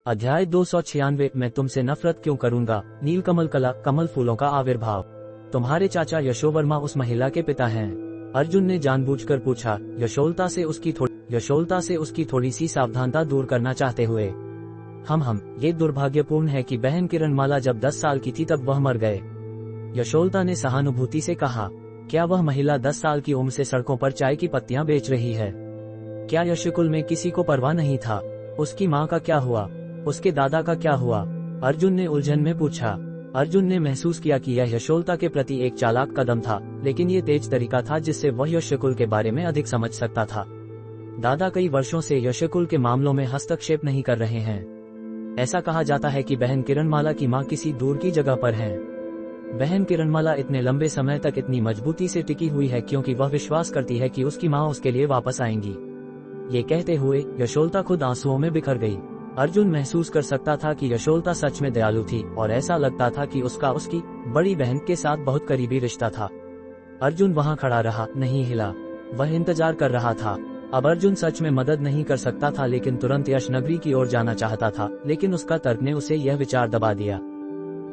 अध्याय 296 मैं तुमसे नफरत क्यों करूंगा। नीलकमल कला, कमल फूलों का आविर्भाव। तुम्हारे चाचा यशोवर्मा उस महिला के पिता हैं। अर्जुन ने जानबूझकर पूछा, यशोलता से उसकी थोड़ी सी सावधानता दूर करना चाहते हुए। ये दुर्भाग्यपूर्ण है कि बहन किरणमाला जब 10 साल की थी तब वह मर गए। यशोलता ने सहानुभूति से कहा, क्या वह महिला 10 साल की उम्र से सड़कों पर चाय की पत्तियां बेच रही है? क्या यशकुल में किसी को परवाह नहीं था? उसकी माँ का क्या हुआ? उसके दादा का क्या हुआ? अर्जुन ने उलझन में पूछा। अर्जुन ने महसूस किया कि यह यशोलता के प्रति एक चालाक कदम था, लेकिन ये तेज तरीका था जिससे वह यशकुल के बारे में अधिक समझ सकता था। दादा कई वर्षों से यशकुल के मामलों में हस्तक्षेप नहीं कर रहे हैं। ऐसा कहा जाता है कि बहन किरणमाला की माँ किसी दूर की जगह पर है। बहन किरणमाला इतने लंबे समय तक इतनी मजबूती से टिकी हुई है क्योंकि वह विश्वास करती है कि उसकी माँ उसके लिए वापस आएंगी। ये कहते हुए यशोलता खुद आंसुओं में बिखर गई। अर्जुन महसूस कर सकता था कि यशोलता सच में दयालु थी और ऐसा लगता था कि उसका उसकी बड़ी बहन के साथ बहुत करीबी रिश्ता था। अर्जुन वहां खड़ा रहा, नहीं हिला। वह इंतजार कर रहा था। अब अर्जुन सच में मदद नहीं कर सकता था, लेकिन तुरंत यश नगरी की ओर जाना चाहता था, लेकिन उसका तर्क ने उसे यह विचार दबा दिया।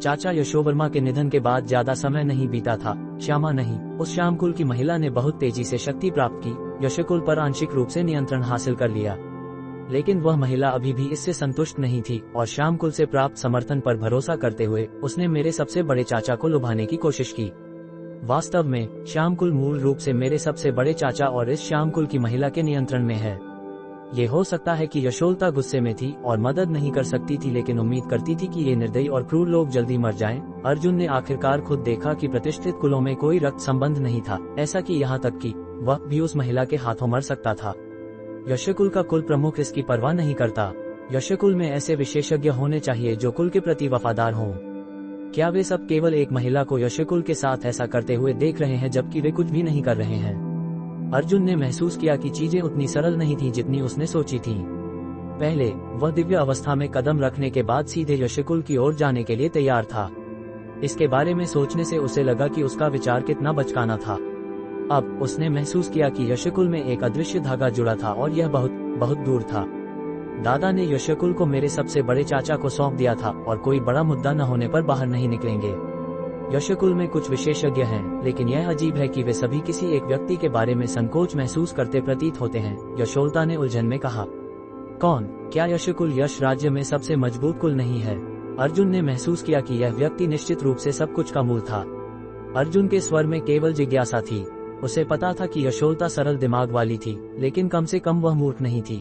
चाचा यशोवर्मा के निधन के बाद ज्यादा समय नहीं बीता था। श्यामा नहीं, उस श्यामकुल की महिला ने बहुत तेजी से शक्ति प्राप्त की, यशकुल पर आंशिक रूप से नियंत्रण हासिल कर लिया। लेकिन वह महिला अभी भी इससे संतुष्ट नहीं थी और श्यामकुल से प्राप्त समर्थन पर भरोसा करते हुए उसने मेरे सबसे बड़े चाचा को लुभाने की कोशिश की। वास्तव में श्यामकुल मूल रूप से मेरे सबसे बड़े चाचा और इस श्यामकुल की महिला के नियंत्रण में है। ये हो सकता है कि यशोलता गुस्से में थी और मदद नहीं कर सकती थी, लेकिन उम्मीद करती थी कि ये निर्दयी और क्रूर लोग जल्दी मर जाएं। अर्जुन ने आखिरकार खुद देखा कि प्रतिष्ठित कुलों में कोई रक्त संबंध नहीं था, ऐसा कि यहाँ तक कि वह भी उस महिला के हाथों मर सकता था। यशकुल का कुल प्रमुख इसकी परवाह नहीं करता। यशकुल में ऐसे विशेषज्ञ होने चाहिए जो कुल के प्रति वफादार हों। क्या वे सब केवल एक महिला को यशकुल के साथ ऐसा करते हुए देख रहे हैं जबकि वे कुछ भी नहीं कर रहे हैं? अर्जुन ने महसूस किया कि चीजें उतनी सरल नहीं थी जितनी उसने सोची थी। पहले वह दिव्य अवस्था में कदम रखने के बाद सीधे यशकुल की ओर जाने के लिए तैयार था। इसके बारे में सोचने से उसे लगा कि उसका विचार कितना बचकाना था। अब उसने महसूस किया कि यशकुल में एक अदृश्य धागा जुड़ा था और यह बहुत बहुत दूर था। दादा ने यशकुल को मेरे सबसे बड़े चाचा को सौंप दिया था और कोई बड़ा मुद्दा न होने पर बाहर नहीं निकलेंगे। यशकुल में कुछ विशेषज्ञ हैं, लेकिन यह अजीब है कि वे सभी किसी एक व्यक्ति के बारे में संकोच महसूस करते प्रतीत होते हैं। यशोलता ने उलझन में कहा, कौन? क्या यशकुल यश राज्य में सबसे मजबूत कुल नहीं है? अर्जुन ने महसूस किया कि यह व्यक्ति निश्चित रूप से सब कुछ का मूल था। अर्जुन के स्वर में केवल जिज्ञासा थी। उसे पता था कि यशोलता सरल दिमाग वाली थी, लेकिन कम से कम वह मूर्ख नहीं थी।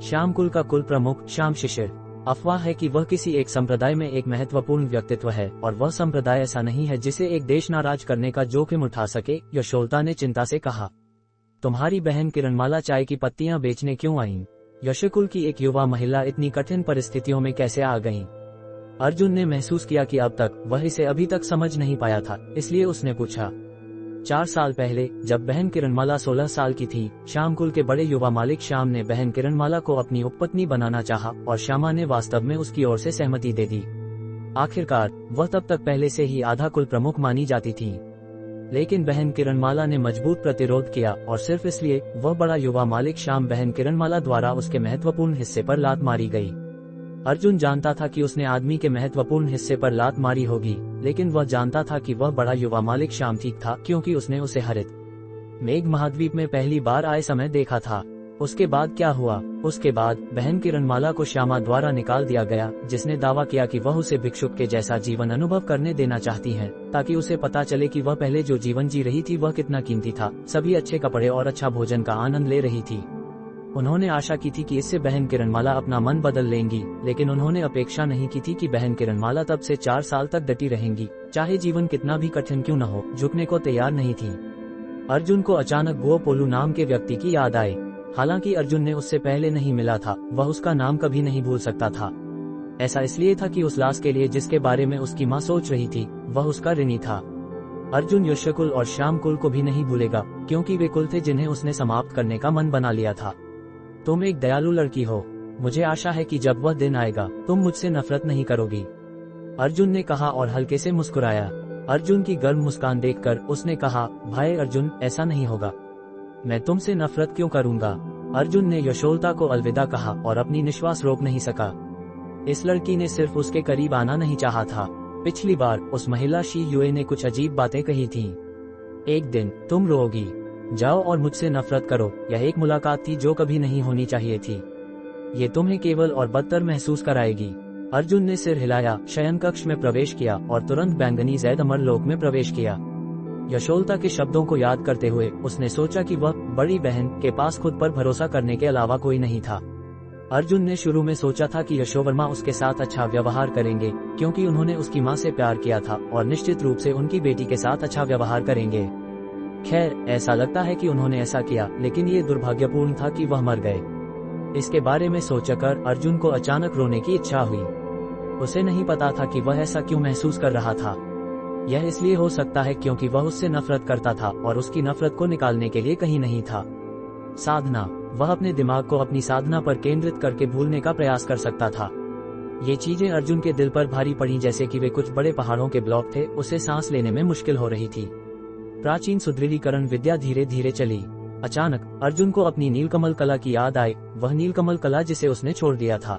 श्यामकुल का कुल प्रमुख श्याम शिशिर। अफवाह है कि वह किसी एक संप्रदाय में एक महत्वपूर्ण व्यक्तित्व है और वह संप्रदाय ऐसा नहीं है जिसे एक देश नाराज करने का जोखिम उठा सके। यशोलता ने चिंता से कहा, तुम्हारी बहन किरणमाला चाय की पत्तियां बेचने क्यों आईं? यशकुल की एक युवा महिला इतनी कठिन परिस्थितियों में कैसे आ गईं? अर्जुन ने महसूस किया कि अब तक वह इसे अभी तक समझ नहीं पाया था, इसलिए उसने पूछा, 4 साल पहले जब बहन किरणमाला 16 साल की थी, श्यामकुल के बड़े युवा मालिक श्याम ने बहन किरणमाला को अपनी उपपत्नी बनाना चाहा और श्यामा ने वास्तव में उसकी ओर से सहमति दे दी। आखिरकार वह तब तक पहले से ही आधा कुल प्रमुख मानी जाती थी, लेकिन बहन किरणमाला ने मजबूत प्रतिरोध किया और सिर्फ इसलिए वह बड़ा युवा मालिक श्याम बहन किरणमाला द्वारा उसके महत्वपूर्ण हिस्से पर लात मारी गई। अर्जुन जानता था कि उसने आदमी के महत्वपूर्ण हिस्से पर लात मारी होगी, लेकिन वह जानता था कि वह बड़ा युवा मालिक श्याम ठीक था क्योंकि उसने उसे हरित मेघ महाद्वीप में पहली बार आए समय देखा था। उसके बाद क्या हुआ? उसके बाद बहन किरणमाला को श्यामा द्वारा निकाल दिया गया, जिसने दावा किया कि वह उसे भिक्षुक के जैसा जीवन अनुभव करने देना चाहती है, ताकि उसे पता चले कि वह पहले जो जीवन जी रही थी वह कितना कीमती था। सभी अच्छे कपड़े और अच्छा भोजन का आनंद ले रही थी। उन्होंने आशा की थी कि इससे बहन किरणमाला अपना मन बदल लेंगी, लेकिन उन्होंने अपेक्षा नहीं की थी कि बहन किरणमाला तब से 4 साल तक डटी रहेंगी, चाहे जीवन कितना भी कठिन क्यों न हो, झुकने को तैयार नहीं थी। अर्जुन को अचानक गो पोलू नाम के व्यक्ति की याद आई। हालांकि अर्जुन ने उससे पहले नहीं मिला था, वह उसका नाम कभी नहीं भूल सकता था। ऐसा इसलिए था कि उस लाश के लिए जिसके बारे में उसकी माँ सोच रही थी, वह उसका ऋणी था। अर्जुन यशकुल और श्यामकुल को भी नहीं भूलेगा, क्योंकि वे कुल थे जिन्हें उसने समाप्त करने का मन बना लिया था। तुम एक दयालु लड़की हो, मुझे आशा है कि जब वह दिन आएगा तुम मुझसे नफरत नहीं करोगी, अर्जुन ने कहा और हल्के से मुस्कुराया। अर्जुन की गर्म मुस्कान देखकर उसने कहा, भाई अर्जुन, ऐसा नहीं होगा। मैं तुमसे नफरत क्यों करूंगा? अर्जुन ने यशोलता को अलविदा कहा और अपनी निश्वास रोक नहीं सका। इस लड़की ने सिर्फ उसके करीब आना नहीं चाहा था। पिछली बार उस महिला शी युए ने कुछ अजीब बातें कही थीं। एक दिन तुम रोओगी, जाओ और मुझसे नफरत करो। यह एक मुलाकात थी जो कभी नहीं होनी चाहिए थी। ये तुम्हें केवल और बदतर महसूस कराएगी। अर्जुन ने सिर हिलाया, शयन कक्ष में प्रवेश किया और तुरंत बैंगनी जैद अमर लोक में प्रवेश किया। यशोलता के शब्दों को याद करते हुए उसने सोचा कि वह बड़ी बहन के पास खुद पर भरोसा करने के अलावा कोई नहीं था। अर्जुन ने शुरू में सोचा था कि यशोवर्मा उसके साथ अच्छा व्यवहार करेंगे, क्योंकि उन्होंने उसकी मां से प्यार किया था और निश्चित रूप से उनकी बेटी के साथ अच्छा व्यवहार करेंगे। खैर, ऐसा लगता है कि उन्होंने ऐसा किया, लेकिन ये दुर्भाग्यपूर्ण था कि वह मर गए। इसके बारे में सोचकर अर्जुन को अचानक रोने की इच्छा हुई। उसे नहीं पता था कि वह ऐसा क्यों महसूस कर रहा था। यह इसलिए हो सकता है क्योंकि वह उससे नफरत करता था और उसकी नफरत को निकालने के लिए कहीं नहीं था। साधना, वह अपने दिमाग को अपनी साधना पर केंद्रित करके भूलने का प्रयास कर सकता था। ये चीजें अर्जुन के दिल पर भारी पड़ी, जैसे कि वे कुछ बड़े पहाड़ों के ब्लॉक थे। उसे सांस लेने में मुश्किल हो रही थी। प्राचीन सुदृढ़ीकरण विद्या धीरे धीरे चली। अचानक अर्जुन को अपनी नीलकमल कला की याद आई, वह नीलकमल कला जिसे उसने छोड़ दिया था।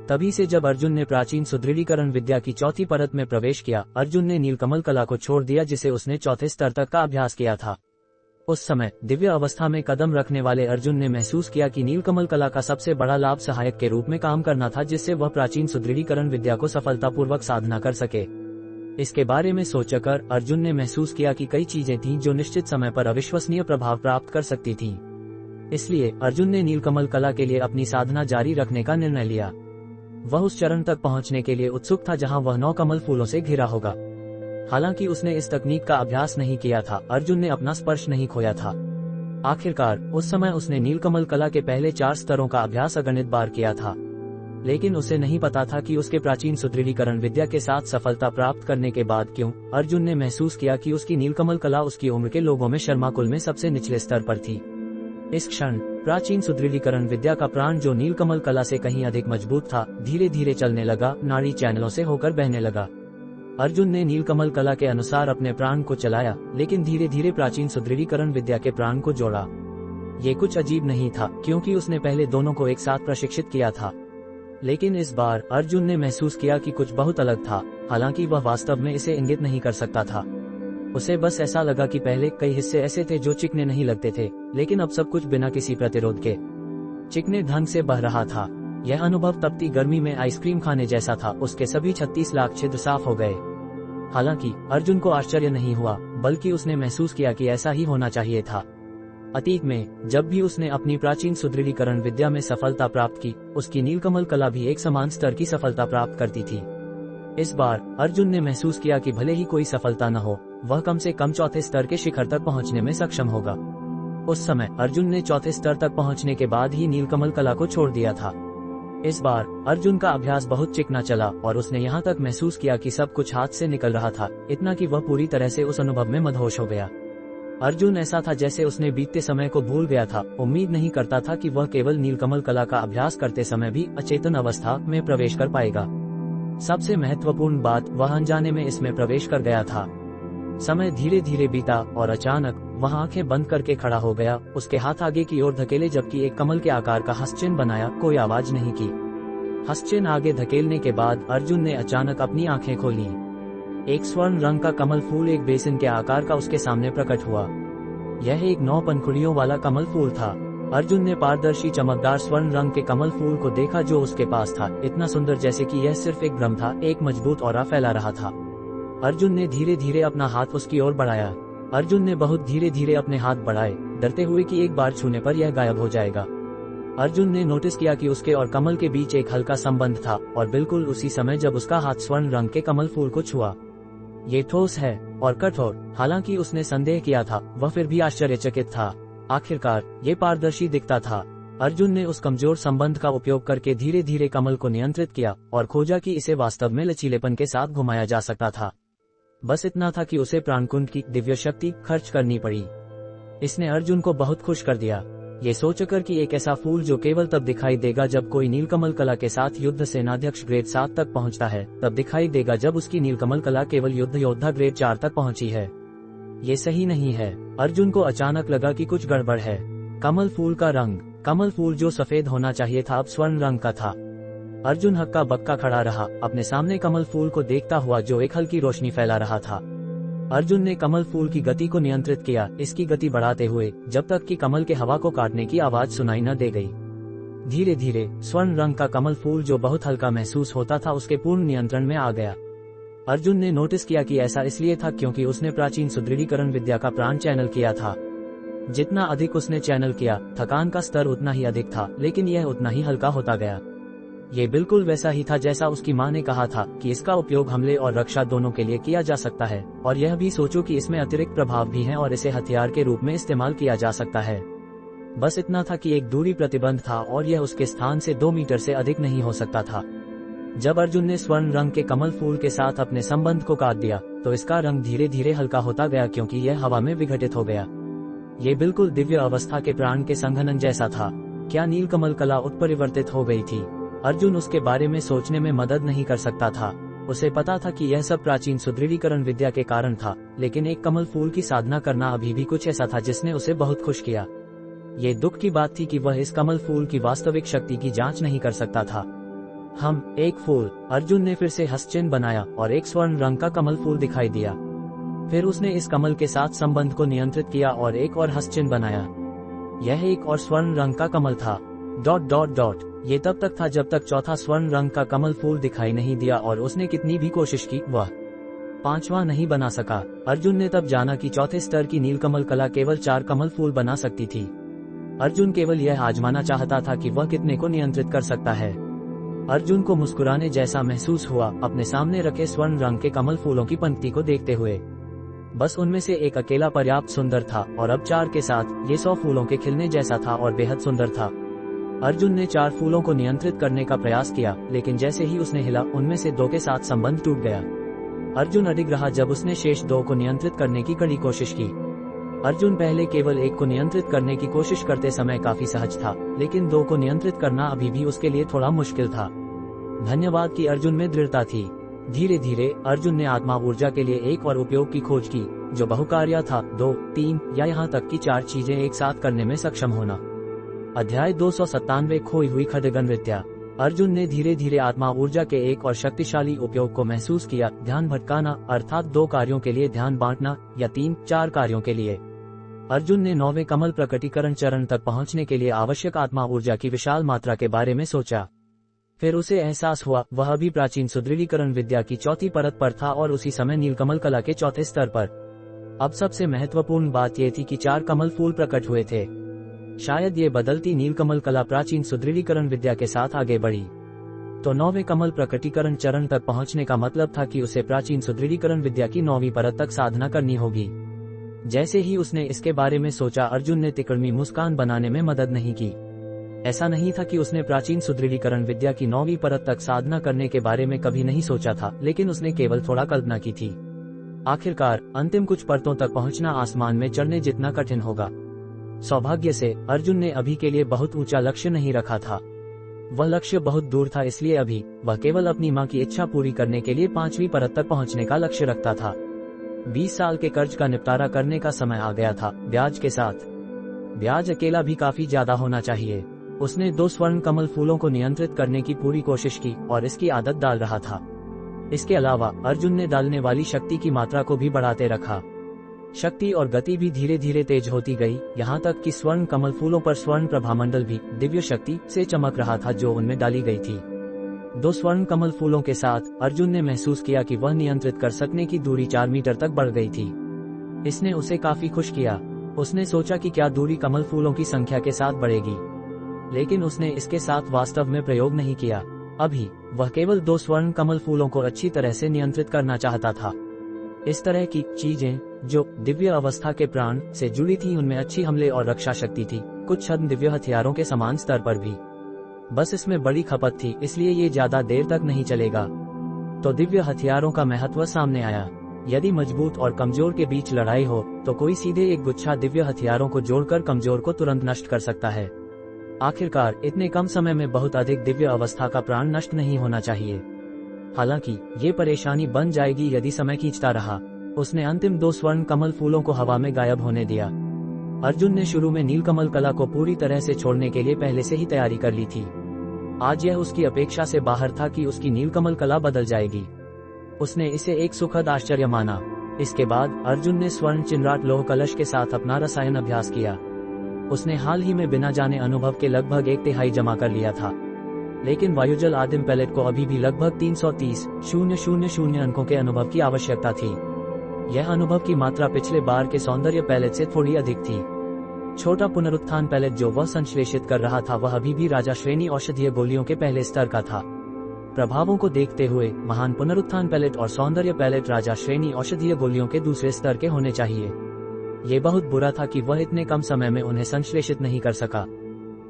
तभी से जब अर्जुन ने प्राचीन सुदृढ़ीकरण विद्या की चौथी परत में प्रवेश किया, अर्जुन ने नीलकमल कला को छोड़ दिया जिसे उसने चौथे स्तर तक का अभ्यास किया था। उस समय दिव्य अवस्था में कदम रखने वाले अर्जुन ने महसूस किया कि नीलकमल कला का सबसे बड़ा लाभ सहायक के रूप में काम करना था, जिससे वह प्राचीन सुदृढ़ीकरण विद्या को सफलतापूर्वक साधना कर सके। इसके बारे में सोचकर अर्जुन ने महसूस किया कि कई चीजें थीं जो निश्चित समय पर अविश्वसनीय प्रभाव प्राप्त कर सकती थीं। इसलिए अर्जुन ने नीलकमल कला के लिए अपनी साधना जारी रखने का निर्णय लिया। वह उस चरण तक पहुंचने के लिए उत्सुक था जहां वह 9 कमल फूलों से घिरा होगा। हालांकि उसने इस तकनीक का अभ्यास नहीं किया था, अर्जुन ने अपना स्पर्श नहीं खोया था। आखिरकार उस समय उसने नीलकमल कला के पहले 4 स्तरों का अभ्यास अगणित बार किया था। लेकिन उसे नहीं पता था कि उसके प्राचीन सुदृढ़ीकरण विद्या के साथ सफलता प्राप्त करने के बाद क्यों अर्जुन ने महसूस किया कि उसकी नीलकमल कला उसकी उम्र के लोगों में शर्माकुल में सबसे निचले स्तर पर थी। इस क्षण प्राचीन सुदृढ़ीकरण विद्या का प्राण, जो नीलकमल कला से कहीं अधिक मजबूत था, धीरे धीरे चलने लगा, नाड़ी चैनलों से होकर बहने लगा। अर्जुन ने नीलकमल कला के अनुसार अपने प्राण को चलाया, लेकिन धीरे धीरे प्राचीन सुदृढ़ीकरण विद्या के प्राण को जोड़ा। ये कुछ अजीब नहीं था, क्योंकि उसने पहले दोनों को एक साथ प्रशिक्षित किया था। लेकिन इस बार अर्जुन ने महसूस किया कि कुछ बहुत अलग था। हालांकि वह वास्तव में इसे इंगित नहीं कर सकता था। उसे बस ऐसा लगा कि पहले कई हिस्से ऐसे थे जो चिकने नहीं लगते थे, लेकिन अब सब कुछ बिना किसी प्रतिरोध के चिकने ढंग से बह रहा था। यह अनुभव तपती गर्मी में आइसक्रीम खाने जैसा था। उसके सभी 36 लाख छिद्र साफ हो गए। हालांकि अर्जुन को आश्चर्य नहीं हुआ, बल्कि उसने महसूस किया कि ऐसा ही होना चाहिए था। अतीत में जब भी उसने अपनी प्राचीन सुदृढ़ीकरण विद्या में सफलता प्राप्त की, उसकी नीलकमल कला भी एक समान स्तर की सफलता प्राप्त करती थी। इस बार अर्जुन ने महसूस किया कि भले ही कोई सफलता न हो, वह कम से कम चौथे स्तर के शिखर तक पहुंचने में सक्षम होगा। उस समय अर्जुन ने चौथे स्तर तक पहुंचने के बाद ही नीलकमल कला को छोड़ दिया था। इस बार अर्जुन का अभ्यास बहुत चिकना चला और उसने यहाँ तक महसूस किया कि सब कुछ हाथ से निकल रहा था, इतना कि वह पूरी तरह से उस अनुभव में मदहोश हो गया। अर्जुन ऐसा था जैसे उसने बीतते समय को भूल गया था। उम्मीद नहीं करता था कि वह केवल नीलकमल कला का अभ्यास करते समय भी अचेतन अवस्था में प्रवेश कर पाएगा। सबसे महत्वपूर्ण बात, वह अनजाने में इसमें प्रवेश कर गया था। समय धीरे धीरे बीता और अचानक वह आंखें बंद करके खड़ा हो गया। उसके हाथ आगे की ओर धकेले, जबकि एक कमल के आकार का हस्तचिन्ह बनाया। कोई आवाज नहीं की। हस्तचिन्ह आगे धकेलने के बाद अर्जुन ने अचानक अपनी आंखें खोली। एक स्वर्ण रंग का कमल फूल एक बेसिन के आकार का उसके सामने प्रकट हुआ। यह एक 9 पंखुड़ियों वाला कमल फूल था। अर्जुन ने पारदर्शी चमकदार स्वर्ण रंग के कमल फूल को देखा जो उसके पास था, इतना सुंदर जैसे कि यह सिर्फ एक भ्रम था। एक मजबूत ऑरा फैला रहा था। अर्जुन ने धीरे धीरे अपना हाथ उसकी ओर बढ़ाया। अर्जुन ने बहुत धीरे धीरे अपने हाथ बढ़ाए, डरते हुए कि एक बार छूने पर यह गायब हो जाएगा। अर्जुन ने नोटिस किया कि उसके और कमल के बीच एक हल्का संबंध था, और बिल्कुल उसी समय जब उसका हाथ स्वर्ण रंग के कमल फूल को छुआ। ये ठोस है और कठोर। हालांकि उसने संदेह किया था, वह फिर भी आश्चर्यचकित था। आखिरकार ये पारदर्शी दिखता था। अर्जुन ने उस कमजोर संबंध का उपयोग करके धीरे धीरे कमल को नियंत्रित किया और खोजा कि इसे वास्तव में लचीलेपन के साथ घुमाया जा सकता था। बस इतना था कि उसे प्राणकुंड की दिव्य शक्ति खर्च करनी पड़ी। इसने अर्जुन को बहुत खुश कर दिया, ये सोचकर कि एक ऐसा फूल जो केवल तब दिखाई देगा जब कोई नीलकमल कला के साथ युद्ध सेनाध्यक्ष ग्रेड 7 तक पहुंचता है, तब दिखाई देगा जब उसकी नीलकमल कला केवल युद्ध योद्धा ग्रेड 4 तक पहुंची है। ये सही नहीं है। अर्जुन को अचानक लगा कि कुछ गड़बड़ है। कमल फूल का रंग, कमल फूल जो सफेद होना चाहिए था, अब स्वर्ण रंग का था। अर्जुन हक्का बक्का खड़ा रहा, अपने सामने कमल फूल को देखता हुआ जो एक हल्की रोशनी फैला रहा था। अर्जुन ने कमल फूल की गति को नियंत्रित किया, इसकी गति बढ़ाते हुए, जब तक कि कमल के हवा को काटने की आवाज सुनाई न दे गई। धीरे धीरे स्वर्ण रंग का कमल फूल जो बहुत हल्का महसूस होता था उसके पूर्ण नियंत्रण में आ गया। अर्जुन ने नोटिस किया कि ऐसा इसलिए था क्योंकि उसने प्राचीन सुदृढ़ीकरण विद्या का प्राण चैनल किया था। जितना अधिक उसने चैनल किया, थकान का स्तर उतना ही अधिक था, लेकिन यह उतना ही हल्का होता गया। ये बिल्कुल वैसा ही था जैसा उसकी माँ ने कहा था कि इसका उपयोग हमले और रक्षा दोनों के लिए किया जा सकता है, और यह भी सोचो कि इसमें अतिरिक्त प्रभाव भी हैं और इसे हथियार के रूप में इस्तेमाल किया जा सकता है। बस इतना था कि एक दूरी प्रतिबंध था और यह उसके स्थान से 2 मीटर से अधिक नहीं हो सकता था। जब अर्जुन ने स्वर्ण रंग के कमल फूल के साथ अपने संबंध को काट दिया तो इसका रंग धीरे धीरे हल्का होता गया क्योंकि यह हवा में विघटित हो गया। ये बिल्कुल दिव्य अवस्था के प्राण के संघनन जैसा था। क्या नीलकमल कला उत्परिवर्तित हो गई थी? अर्जुन उसके बारे में सोचने में मदद नहीं कर सकता था। उसे पता था कि यह सब प्राचीन सुदृढ़ीकरण विद्या के कारण था, लेकिन एक कमल फूल की साधना करना अभी भी कुछ ऐसा था जिसने उसे बहुत खुश किया। ये दुख की बात थी कि वह इस कमल फूल की वास्तविक शक्ति की जांच नहीं कर सकता था। एक फूल। अर्जुन ने फिर से हस्तचिन्ह बनाया और एक स्वर्ण रंग का कमल फूल दिखाई दिया। फिर उसने इस कमल के साथ संबंध को नियंत्रित किया और एक और हस्तचिन्ह बनाया। यह एक और स्वर्ण रंग का कमल था। ... ये तब तक था जब तक चौथा स्वर्ण रंग का कमल फूल दिखाई नहीं दिया और उसने कितनी भी कोशिश की वह 5वां नहीं बना सका। अर्जुन ने तब जाना कि चौथे स्तर की नीलकमल कला केवल 4 कमल फूल बना सकती थी। अर्जुन केवल यह आजमाना चाहता था कि वह कितने को नियंत्रित कर सकता है। अर्जुन को मुस्कुराने जैसा महसूस हुआ अपने सामने रखे स्वर्ण रंग के कमल फूलों की पंक्ति को देखते हुए। बस उनमें से एक अकेला पर्याप्त सुंदर था और अब 4 के साथ ये 100 फूलों के खिलने जैसा था और बेहद सुंदर था। अर्जुन ने 4 फूलों को नियंत्रित करने का प्रयास किया, लेकिन जैसे ही उसने हिला उनमें से 2 के साथ संबंध टूट गया। अर्जुन अडिग रहा जब उसने शेष 2 को नियंत्रित करने की कड़ी कोशिश की। अर्जुन पहले केवल 1 को नियंत्रित करने की कोशिश करते समय काफी सहज था, लेकिन 2 को नियंत्रित करना अभी भी उसके लिए थोड़ा मुश्किल था। धन्यवाद कि अर्जुन में दृढ़ता थी। धीरे धीरे अर्जुन ने आत्मा ऊर्जा के लिए एक और उपयोग की खोज की, जो बहुकार्य था, 2, 3 या यहाँ तक कि 4 चीजें एक साथ करने में सक्षम होना। अध्याय 297 खोई हुई खड्गन विद्या। अर्जुन ने धीरे धीरे आत्मा ऊर्जा के एक और शक्तिशाली उपयोग को महसूस किया, ध्यान भटकाना, अर्थात 2 कार्यों के लिए ध्यान बांटना या 3, 4 कार्यों के लिए। अर्जुन ने 9वें कमल प्रकटीकरण चरण तक पहुंचने के लिए आवश्यक आत्मा ऊर्जा की विशाल मात्रा के बारे में सोचा। फिर उसे एहसास हुआ वह अभी प्राचीन सुदृढ़ीकरण विद्या की 4थी परत पर था और उसी समय नीलकमल कला के 4थे स्तर पर। अब सबसे महत्वपूर्ण बात यह थी कि 4 कमल फूल प्रकट हुए थे। शायद ये बदलती नीलकमल कला प्राचीन सुदृढ़ीकरण विद्या के साथ आगे बढ़ी। तो 9वें कमल प्रकटीकरण चरण तक पहुंचने का मतलब था कि उसे प्राचीन सुदृढ़ीकरण विद्या की 9वीं परत तक साधना करनी होगी। जैसे ही उसने इसके बारे में सोचा, अर्जुन ने तिकड़मी मुस्कान बनाने में मदद नहीं की। ऐसा नहीं था कि उसने प्राचीन सुदृढ़ीकरण विद्या की 9वीं परत तक साधना करने के बारे में कभी नहीं सोचा था, लेकिन उसने केवल थोड़ा कल्पना की थी। आखिरकार अंतिम कुछ परतों तक पहुंचना आसमान में चढ़ने जितना कठिन होगा। सौभाग्य से अर्जुन ने अभी के लिए बहुत ऊंचा लक्ष्य नहीं रखा था। वह लक्ष्य बहुत दूर था, इसलिए अभी वह केवल अपनी मां की इच्छा पूरी करने के लिए 5वीं परत तक पहुंचने का लक्ष्य रखता था। 20 साल के कर्ज का निपटारा करने का समय आ गया था, ब्याज के साथ। ब्याज अकेला भी काफी ज्यादा होना चाहिए। उसने 2 स्वर्ण कमल फूलों को नियंत्रित करने की पूरी कोशिश की और इसकी आदत डाल रहा था। इसके अलावा अर्जुन ने डालने वाली शक्ति की मात्रा को भी बढ़ाते रखा। शक्ति और गति भी धीरे धीरे तेज होती गई, यहाँ तक कि स्वर्ण कमल फूलों पर स्वर्ण प्रभामंडल भी दिव्य शक्ति से चमक रहा था जो उनमें डाली गई थी। 2 स्वर्ण कमल फूलों के साथ अर्जुन ने महसूस किया कि वह नियंत्रित कर सकने की दूरी 4 मीटर तक बढ़ गई थी। इसने उसे काफी खुश किया। उसने सोचा कि क्या दूरी कमल फूलों की संख्या के साथ बढ़ेगी, लेकिन उसने इसके साथ वास्तव में प्रयोग नहीं किया। अभी वह केवल 2 स्वर्ण कमल फूलों को अच्छी तरह से नियंत्रित करना चाहता था। इस तरह की चीजें जो दिव्य अवस्था के प्राण से जुड़ी थी, उनमें अच्छी हमले और रक्षा शक्ति थी, कुछ छद्म दिव्य हथियारों के समान स्तर पर भी। बस इसमें बड़ी खपत थी, इसलिए ये ज्यादा देर तक नहीं चलेगा। तो दिव्य हथियारों का महत्व सामने आया। यदि मजबूत और कमजोर के बीच लड़ाई हो तो कोई सीधे एक गुच्छा दिव्य हथियारों को जोड़कर कमजोर को तुरंत नष्ट कर सकता है। आखिरकार इतने कम समय में बहुत अधिक दिव्य अवस्था का प्राण नष्ट नहीं होना चाहिए। हालांकि ये परेशानी बन जाएगी यदि समय खींचता रहा। उसने अंतिम 2 स्वर्ण कमल फूलों को हवा में गायब होने दिया। अर्जुन ने शुरू में नीलकमल कला को पूरी तरह से छोड़ने के लिए पहले से ही तैयारी कर ली थी। आज यह उसकी अपेक्षा से बाहर था कि उसकी नीलकमल कला बदल जाएगी। उसने इसे एक सुखद आश्चर्य माना। इसके बाद अर्जुन ने स्वर्ण चिन्राट लोह कलश के साथ अपना रसायन अभ्यास किया। उसने हाल ही में बिना जाने अनुभव के लगभग 1/3 जमा कर लिया था, लेकिन वायुजल आदिम पैलेट को अभी भी लगभग 330,000 अंकों के अनुभव की आवश्यकता थी। यह अनुभव की मात्रा पिछले बार के सौंदर्य पैलेट से थोड़ी अधिक थी। छोटा पुनरुत्थान पैलेट जो वह संश्लेषित कर रहा था वह अभी भी राजा श्रेणी औषधीय गोलियों के पहले स्तर का था। प्रभावों को देखते हुए महान पुनरुत्थान पैलेट और सौंदर्य पैलेट राजा श्रेणी औषधीय गोलियों के दूसरे स्तर के होने चाहिए। ये बहुत बुरा था कि वह इतने कम समय में उन्हें संश्लेषित नहीं कर सका।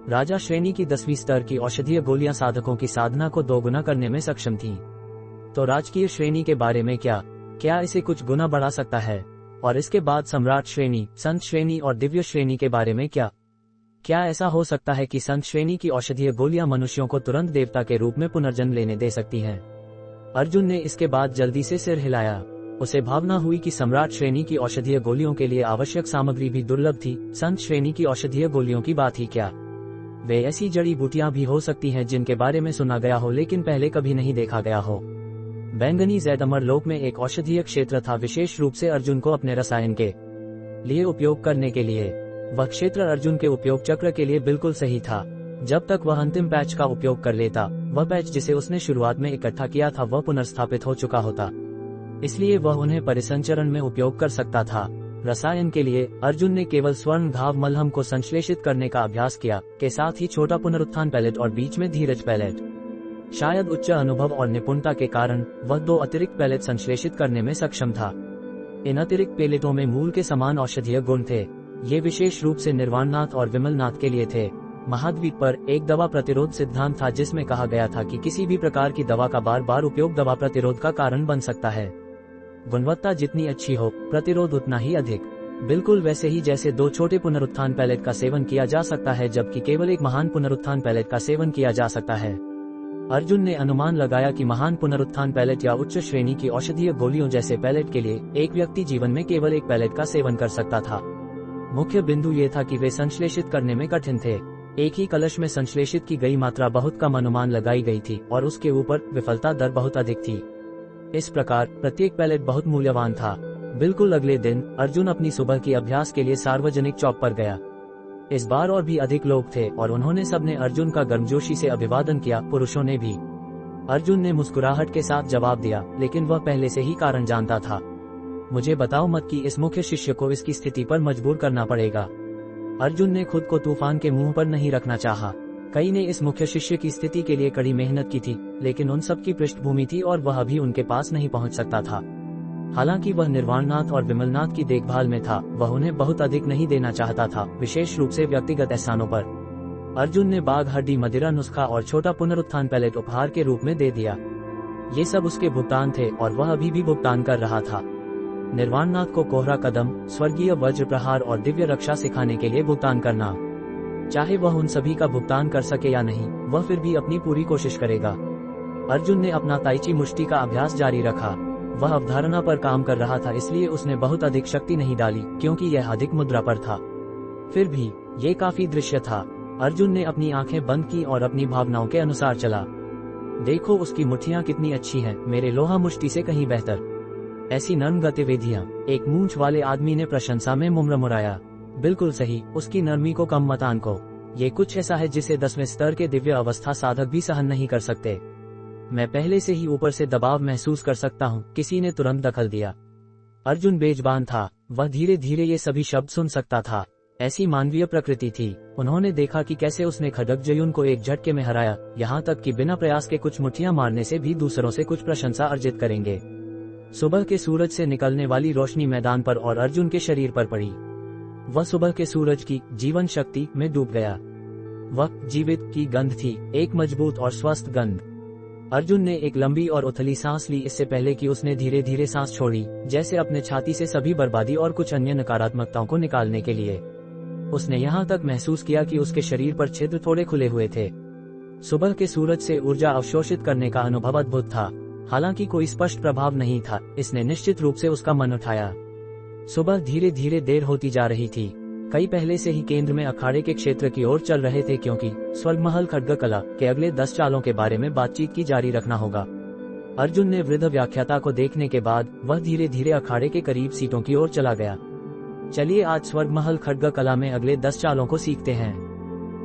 राजा श्रेणी की 10वीं स्तर की औषधीय गोलियां साधकों की साधना को 2 गुना करने में सक्षम थीं। तो राजकीय श्रेणी के बारे में क्या इसे कुछ गुना बढ़ा सकता है? और इसके बाद सम्राट श्रेणी, संत श्रेणी और दिव्य श्रेणी के बारे में क्या ऐसा हो सकता है कि संत श्रेणी की औषधीय गोलियां मनुष्यों को तुरंत देवता के रूप में पुनर्जन्म लेने दे सकती हैं? अर्जुन ने इसके बाद जल्दी से सिर हिलाया। उसे भावना हुई कि सम्राट श्रेणी की औषधीय गोलियों के लिए आवश्यक सामग्री भी दुर्लभ थी। संत श्रेणी की औषधीय गोलियों की बात ही क्या, वे ऐसी जड़ी बूटियां भी हो सकती हैं जिनके बारे में सुना गया हो लेकिन पहले कभी नहीं देखा गया हो। बैंगनी जैद अमर लोक में एक औषधीय क्षेत्र था, विशेष रूप से अर्जुन को अपने रसायन के लिए उपयोग करने के लिए। वह क्षेत्र अर्जुन के उपयोग चक्र के लिए बिल्कुल सही था। जब तक वह अंतिम पैच का उपयोग कर लेता, वह पैच जिसे उसने शुरुआत में इकट्ठा किया था वह पुनर्स्थापित हो चुका होता, इसलिए वह उन्हें परिसंचरण में उपयोग कर सकता था। रसायन के लिए अर्जुन ने केवल स्वर्ण घाव मलहम को संश्लेषित करने का अभ्यास किया, के साथ ही छोटा पुनरुत्थान पैलेट और बीच में धीरज पैलेट। शायद उच्च अनुभव और निपुणता के कारण वह 2 अतिरिक्त पैलेट संश्लेषित करने में सक्षम था। इन अतिरिक्त पैलेटों में मूल के समान औषधीय गुण थे। ये विशेष रूप से निर्वाणनाथ और विमलनाथ के लिए थे। महाद्वीप पर एक दवा प्रतिरोध सिद्धांत था जिसमें कहा गया था कि किसी भी प्रकार की दवा का बार बार उपयोग दवा प्रतिरोध का कारण बन सकता है। गुणवत्ता जितनी अच्छी हो, प्रतिरोध उतना ही अधिक। बिल्कुल वैसे ही जैसे 2 छोटे पुनरुत्थान पैलेट का सेवन किया जा सकता है जबकि केवल एक महान पुनरुत्थान पैलेट का सेवन किया जा सकता है। अर्जुन ने अनुमान लगाया कि महान पुनरुत्थान पैलेट या उच्च श्रेणी की औषधीय गोलियों जैसे पैलेट के लिए एक व्यक्ति जीवन में केवल एक पैलेट का सेवन कर सकता था। मुख्य बिंदु ये था कि वे संश्लेषित करने में कठिन थे। एक ही कलश में संश्लेषित की गई मात्रा बहुत कम अनुमान लगाई गई थी और उसके ऊपर विफलता दर बहुत अधिक थी। इस प्रकार प्रत्येक पैलेट बहुत मूल्यवान था। बिल्कुल अगले दिन अर्जुन अपनी सुबह की अभ्यास के लिए सार्वजनिक चौक पर गया। इस बार और भी अधिक लोग थे और उन्होंने सबने अर्जुन का गर्मजोशी से अभिवादन किया, पुरुषों ने भी। अर्जुन ने मुस्कुराहट के साथ जवाब दिया, लेकिन वह पहले से ही कारण जानता था। मुझे बताओ मत कि इस मुख्य शिष्य को इसकी स्थिति पर मजबूर करना पड़ेगा। अर्जुन ने खुद को तूफान के मुंह पर नहीं रखना चाहा। कई ने इस मुख्य शिष्य की स्थिति के लिए कड़ी मेहनत की थी, लेकिन उन सब की पृष्ठभूमि थी और वह अभी उनके पास नहीं पहुंच सकता था। हालांकि वह निर्वाणनाथ और विमलनाथ की देखभाल में था, वह उन्हें बहुत अधिक नहीं देना चाहता था, विशेष रूप से व्यक्तिगत एहसानों पर। अर्जुन ने बाघ हड्डी मदिरा नुस्खा और छोटा पुनरुत्थान पैलेट उपहार के रूप में दे दिया। ये सब उसके भुगतान थे और वह अभी भी भुगतान कर रहा था। निर्वाणनाथ को कोहरा कदम, स्वर्गीय वज्र प्रहार और दिव्य रक्षा सिखाने के लिए भुगतान करना। चाहे वह उन सभी का भुगतान कर सके या नहीं, वह फिर भी अपनी पूरी कोशिश करेगा। अर्जुन ने अपना ताइची मुष्टि का अभ्यास जारी रखा। वह अवधारणा पर काम कर रहा था, इसलिए उसने बहुत अधिक शक्ति नहीं डाली क्योंकि यह अधिक मुद्रा पर था। फिर भी ये काफी दृश्य था। अर्जुन ने अपनी आंखें बंद की और अपनी भावनाओं के अनुसार चला। देखो उसकी मुट्ठियां कितनी अच्छी हैं, मेरे लोहा मुष्टि से कहीं बेहतर। ऐसी नर्म गतिविधियां, एक मूंछ वाले आदमी ने प्रशंसा में मुमरमुराया। बिल्कुल सही, उसकी नरमी को कम मत आंको। ये कुछ ऐसा है जिसे 10वें स्तर के दिव्य अवस्था साधक भी सहन नहीं कर सकते। मैं पहले से ही ऊपर से दबाव महसूस कर सकता हूँ, किसी ने तुरंत दखल दिया। अर्जुन बेजबान था, वह धीरे धीरे ये सभी शब्द सुन सकता था। ऐसी मानवीय प्रकृति थी। उन्होंने देखा कि कैसे उसने खड्गजयुन को एक झटके में हराया, यहाँ तक कि बिना प्रयास के कुछ मुट्ठियां मारने से भी दूसरों से कुछ प्रशंसा अर्जित करेंगे। सुबह के सूरज से निकलने वाली रोशनी मैदान पर और अर्जुन के शरीर पर पड़ी। वह सुबह के सूरज की जीवन शक्ति में डूब गया। वह जीवित की गंध थी, एक मजबूत और स्वस्थ गंध। अर्जुन ने एक लंबी और उथली सांस ली, इससे पहले कि उसने धीरे धीरे सांस छोड़ी, जैसे अपने छाती से सभी बर्बादी और कुछ अन्य नकारात्मकताओं को निकालने के लिए। उसने यहाँ तक महसूस किया कि उसके शरीर पर छिद्र थोड़े खुले हुए थे। सुबह के सूरज से ऊर्जा अवशोषित करने का अनुभव अद्भुत था। हालांकि कोई स्पष्ट प्रभाव नहीं था, इसने निश्चित रूप से उसका मन उठाया। सुबह धीरे धीरे देर होती जा रही थी। कई पहले से ही केंद्र में अखाड़े के क्षेत्र की ओर चल रहे थे, क्योंकि स्वर्गमहल खड्गकला के अगले 10 चालों के बारे में बातचीत की जारी रखना होगा। अर्जुन ने वृद्ध व्याख्याता को देखने के बाद वह धीरे धीरे अखाड़े के करीब सीटों की ओर चला गया। चलिए आज स्वर्गमहल खड्गकला में अगले 10 चालों को सीखते हैं।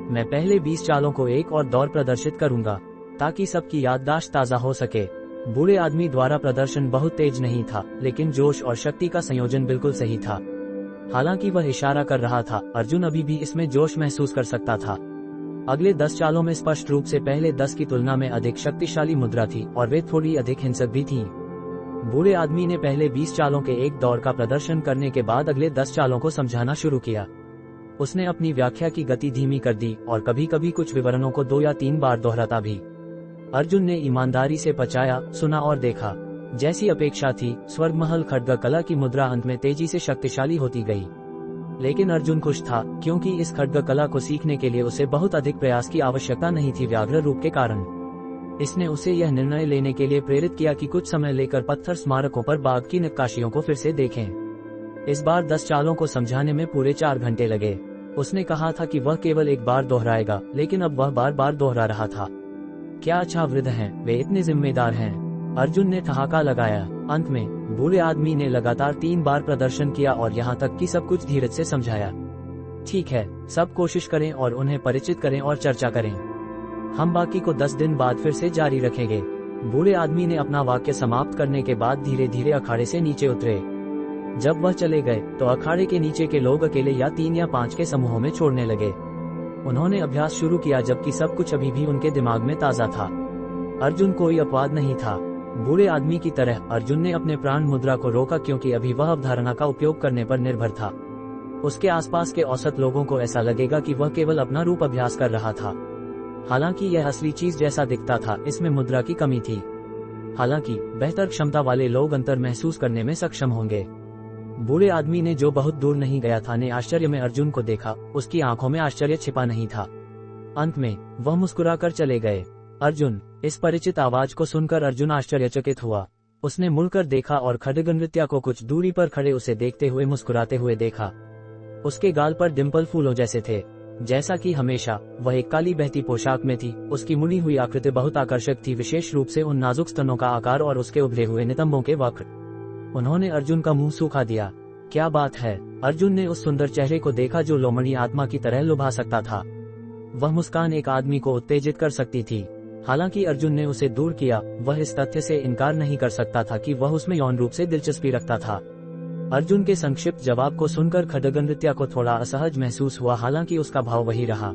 मैं पहले 20 चालों को एक और दौर प्रदर्शित करूंगा ताकि सबकी याददाश्त ताज़ा हो सके। बूढ़े आदमी द्वारा प्रदर्शन बहुत तेज नहीं था, लेकिन जोश और शक्ति का संयोजन बिल्कुल सही था। हालांकि वह इशारा कर रहा था, अर्जुन अभी भी इसमें जोश महसूस कर सकता था। अगले 10 चालों में स्पष्ट रूप से पहले 10 की तुलना में अधिक शक्तिशाली मुद्रा थी और वे थोड़ी अधिक हिंसक भी थीं। बूढ़े आदमी ने पहले 20 चालों के एक दौर का प्रदर्शन करने के बाद अगले 10 चालों को समझाना शुरू किया। उसने अपनी व्याख्या की गति धीमी कर दी और कभी कभी कुछ विवरणों को 2 या 3 बार दोहराता भी। अर्जुन ने ईमानदारी से पचाया, सुना और देखा। जैसी अपेक्षा थी, स्वर्गमहल खड्गकला की मुद्रा अंत में तेजी से शक्तिशाली होती गई। लेकिन अर्जुन खुश था, क्योंकि इस खड्गकला को सीखने के लिए उसे बहुत अधिक प्रयास की आवश्यकता नहीं थी। व्याघ्र रूप के कारण इसने उसे यह निर्णय लेने के लिए प्रेरित किया कि कुछ समय लेकर पत्थर स्मारकों पर बाघ की नक्काशियों को फिर से देखें। इस बार 10 चालों को समझाने में पूरे 4 घंटे लगे। उसने कहा था कि वह केवल एक बार दोहराएगा, लेकिन अब वह बार बार दोहरा रहा था। क्या अच्छा वृद्ध हैं, वे इतने जिम्मेदार हैं, अर्जुन ने ठहाका लगाया। अंत में बूढ़े आदमी ने लगातार 3 बार प्रदर्शन किया और यहाँ तक कि सब कुछ धीरज से समझाया। ठीक है, सब कोशिश करें और उन्हें परिचित करें और चर्चा करें। हम बाकी को 10 दिन बाद फिर से जारी रखेंगे। बूढ़े आदमी ने अपना वाक्य समाप्त करने के बाद धीरे धीरे अखाड़े से नीचे उतरे। जब वह चले गए तो अखाड़े के नीचे के लोग अकेले या 3 या 5 के समूहों में छोड़ने लगे। उन्होंने अभ्यास शुरू किया, जबकि सब कुछ अभी भी उनके दिमाग में ताज़ा था। अर्जुन कोई अपवाद नहीं था। बूढ़े आदमी की तरह अर्जुन ने अपने प्राण मुद्रा को रोका, क्योंकि अभी वह अवधारणा का उपयोग करने पर निर्भर था। उसके आसपास के औसत लोगों को ऐसा लगेगा कि वह केवल अपना रूप अभ्यास कर रहा था। हालांकि यह असली चीज जैसा दिखता था, इसमें मुद्रा की कमी थी। हालांकि बेहतर क्षमता वाले लोग अंतर महसूस करने में सक्षम होंगे। बूढ़े आदमी ने, जो बहुत दूर नहीं गया था, ने आश्चर्य में अर्जुन को देखा। उसकी आंखों में आश्चर्य छिपा नहीं था। अंत में वह मुस्कुराकर चले गए। अर्जुन, इस परिचित आवाज को सुनकर अर्जुन आश्चर्यचकित हुआ। उसने मुड़कर देखा और खड्गनृत्या को कुछ दूरी पर खड़े उसे देखते हुए मुस्कुराते हुए देखा। उसके गाल पर डिंपल फूलों जैसे थे। जैसा कि हमेशा, वह एक काली बहती पोशाक में थी। उसकी मुड़ी हुई आकृति बहुत आकर्षक थी, विशेष रूप से उन नाजुक स्तनों का आकार और उसके उभरे हुए नितंबों के वक्र। उन्होंने अर्जुन का मुंह सूखा दिया। क्या बात है, अर्जुन ने उस सुंदर चेहरे को देखा जो लोमड़ी आत्मा की तरह लुभा सकता था। वह मुस्कान एक आदमी को उत्तेजित कर सकती थी। हालांकि अर्जुन ने उसे दूर किया, वह इस तथ्य से इनकार नहीं कर सकता था कि वह उसमें यौन रूप से दिलचस्पी रखता था। अर्जुन के संक्षिप्त जवाब को सुनकर खड्गनृत्या को थोड़ा असहज महसूस हुआ, हालांकि उसका भाव वही रहा।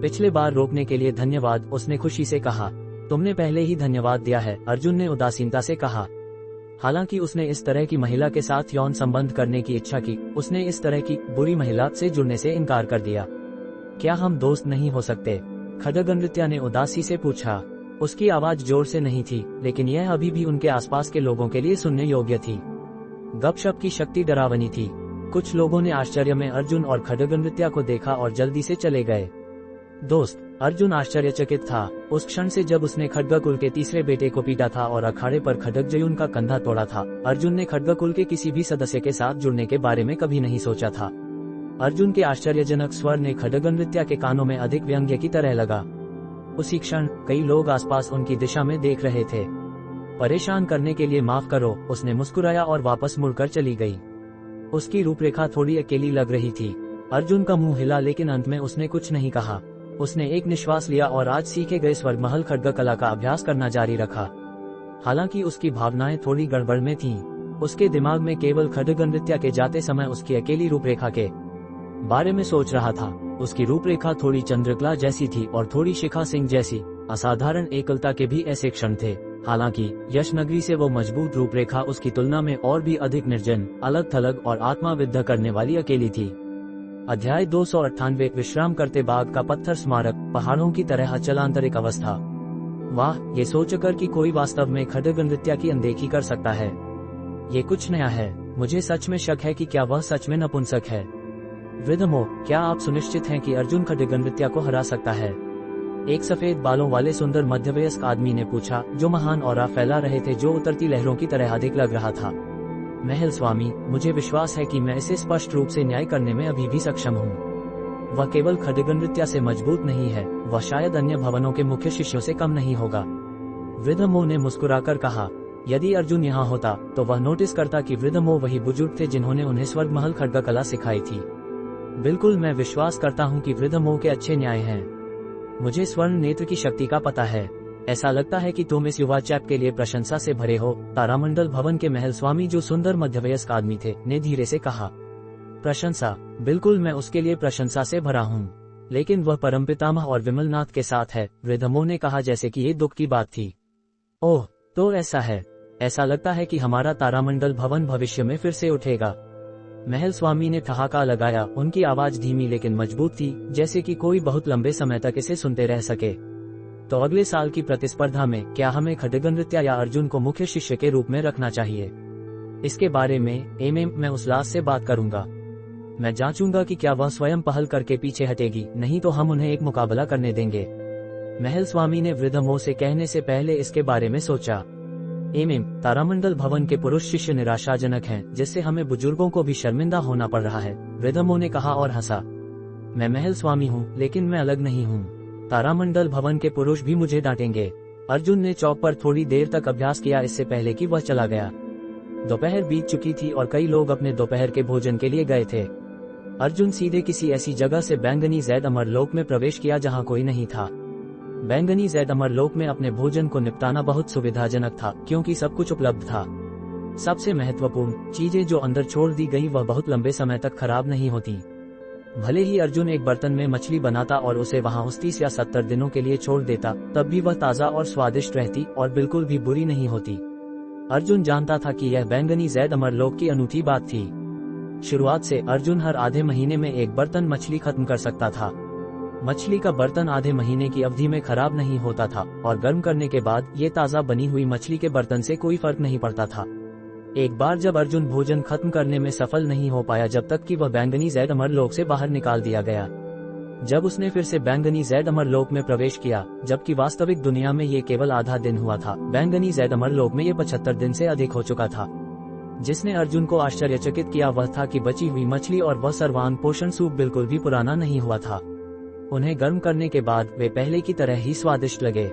पिछले बार रोकने के लिए धन्यवाद, उसने खुशी से कहा। तुमने पहले ही धन्यवाद दिया है, अर्जुन ने उदासीनता से कहा। हालांकि उसने इस तरह की महिला के साथ यौन संबंध करने की इच्छा की, उसने इस तरह की बुरी महिला से जुड़ने से इनकार कर दिया। क्या हम दोस्त नहीं हो सकते? खड्गनृत्या ने उदासी से पूछा। उसकी आवाज जोर से नहीं थी, लेकिन यह अभी भी उनके आसपास के लोगों के लिए सुनने योग्य थी। गपशप की शक्ति डरावनी थी। कुछ लोगों ने आश्चर्य में अर्जुन और खड्गनृत्या को देखा और जल्दी से चले गए। दोस्त, अर्जुन आश्चर्यचकित था। उस क्षण से जब उसने खड्गकुल के तीसरे बेटे को पीटा था और अखाड़े पर खड्गजयुन का कंधा तोड़ा था, अर्जुन ने खड्गकुल के किसी भी सदस्य के साथ जुड़ने के बारे में कभी नहीं सोचा था। अर्जुन के आश्चर्यजनक स्वर ने खड्गनृत्या के कानों में अधिक व्यंग्य की तरह लगा। उसी क्षण कई लोग आसपास उनकी दिशा में देख रहे थे। परेशान करने के लिए माफ करो, उसने मुस्कुराया और वापस मुड़कर चली गई। उसकी रूपरेखा थोड़ी अकेली लग रही थी। अर्जुन का मुंह हिला, लेकिन अंत में उसने कुछ नहीं कहा। उसने एक निश्वास लिया और आज सीखे गए स्वर्गमहल खड्गकला का अभ्यास करना जारी रखा। हालांकि उसकी भावनाएं थोड़ी गड़बड़ में थीं। उसके दिमाग में केवल खड्गनृत्या के जाते समय उसकी अकेली रूपरेखा के बारे में सोच रहा था। उसकी रूपरेखा थोड़ी चंद्रकला जैसी थी और थोड़ी शिखा सिंह जैसी। असाधारण एकलता के भी ऐसे क्षण थे। हालांकि यशनगरी से वो मजबूत रूपरेखा उसकी तुलना में और भी अधिक निर्जन, अलग थलग और आत्माविद्ध करने वाली अकेली थी। अध्याय 298 विश्राम करते बाघ का पत्थर स्मारक, पहाड़ों की तरह अचलांतरिक अवस्था। वाह, ये सोचकर कि कोई वास्तव में खड्गनृत्या की अनदेखी कर सकता है, ये कुछ नया है। मुझे सच में शक है कि क्या वह सच में नपुंसक है। वृद्धमो, क्या आप सुनिश्चित हैं कि अर्जुन खड्गनृत्या को हरा सकता है? एक सफेद बालों वाले सुंदर मध्यवयस्क आदमी ने पूछा, जो महान ऑरा फैला रहे थे, जो उतरती लहरों की तरह अधिक लग रहा था। महल स्वामी, मुझे विश्वास है कि मैं इसे स्पष्ट रूप से न्याय करने में अभी भी सक्षम हूँ। वह केवल खड्गनृत्या से मजबूत नहीं है, वह शायद अन्य भवनों के मुख्य शिष्यों से कम नहीं होगा। वृद्ध मोह ने मुस्कुराकर कहा, यदि अर्जुन यहाँ होता तो वह नोटिस करता कि वृद्ध मोह वही बुजुर्ग थे जिन्होंने उन्हें स्वर्ग महल खड्ग कला सिखाई थी। बिल्कुल, मैं विश्वास करता हूँ कि वृद्ध मोह के अच्छे न्याय हैं। मुझे स्वर्ण नेत्र की शक्ति का पता है। ऐसा लगता है कि तुम इस युवा चैप के लिए प्रशंसा से भरे हो। तारामंडल भवन के महल स्वामी, जो सुंदर मध्यवयस्क आदमी थे, ने धीरे से कहा। प्रशंसा? बिल्कुल, मैं उसके लिए प्रशंसा से भरा हूँ, लेकिन वह परमपितामह और विमलनाथ के साथ है, वृद्ध मोह ने कहा, जैसे कि ये दुख की बात थी। ओह, तो ऐसा है। ऐसा लगता है कि हमारा तारामंडल भवन भविष्य में फिर से उठेगा। महल स्वामी ने ठहाका लगाया। उनकी आवाज धीमी लेकिन मजबूत थी, जैसे कि कोई बहुत लंबे समय तक इसे सुनते रह सके। तो अगले साल की प्रतिस्पर्धा में क्या हमें खड्गनृत्या या अर्जुन को मुख्य शिष्य के रूप में रखना चाहिए? इसके बारे में मैं उस लाश से बात करूंगा। मैं जांचूंगा कि क्या वह स्वयं पहल करके पीछे हटेगी, नहीं तो हम उन्हें एक मुकाबला करने देंगे। महल स्वामी ने वृद्ध मोह से कहने से पहले इसके बारे में सोचा। तारामंडल भवन के पुरुष शिष्य निराशाजनक हैं, जिससे हमें बुजुर्गों को भी शर्मिंदा होना पड़ रहा है, वृद्ध मोह ने कहा और हंसा। मैं महल स्वामी हूँ, लेकिन मैं अलग नहीं हूँ। तारामंडल भवन के पुरुष भी मुझे डांटेंगे। अर्जुन ने चौक पर थोड़ी देर तक अभ्यास किया, इससे पहले कि वह चला गया। दोपहर बीत चुकी थी और कई लोग अपने दोपहर के भोजन के लिए गए थे। अर्जुन सीधे किसी ऐसी जगह से बैंगनी जैद अमरलोक में प्रवेश किया जहाँ कोई नहीं था। बैंगनी जैद अमरलोक में अपने भोजन को निपटाना बहुत सुविधाजनक था, क्योंकि सब कुछ उपलब्ध था। सबसे महत्वपूर्ण चीजें जो अंदर छोड़ दी गई वह बहुत लंबे समय तक खराब नहीं होती। भले ही अर्जुन एक बर्तन में मछली बनाता और उसे वहां 30 या 70 दिनों के लिए छोड़ देता, तब भी वह ताज़ा और स्वादिष्ट रहती और बिल्कुल भी बुरी नहीं होती। अर्जुन जानता था कि यह बैंगनी जैद अमरलोक की अनूठी बात थी। शुरुआत से अर्जुन हर आधे महीने में एक बर्तन मछली खत्म कर सकता था। मछली का बर्तन आधे महीने की अवधि में खराब नहीं होता था और गर्म करने के बाद ये ताज़ा बनी हुई मछली के बर्तन से कोई फर्क नहीं पड़ता था। एक बार जब अर्जुन भोजन खत्म करने में सफल नहीं हो पाया जब तक कि वह बैंगनी जैद अमरलोक से बाहर निकाल दिया गया। जब उसने फिर से बैंगनी जैद अमरलोक में प्रवेश किया, जबकि वास्तविक दुनिया में ये केवल आधा दिन हुआ था, बैंगनी जैद अमरलोक में ये 75 दिन से अधिक हो चुका था। जिसने अर्जुन को आश्चर्यचकित किया वह था कि बची हुई मछली और वह सर्वांग पोषण सूप बिल्कुल भी पुराना नहीं हुआ था। उन्हें गर्म करने के बाद वे पहले की तरह ही स्वादिष्ट लगे।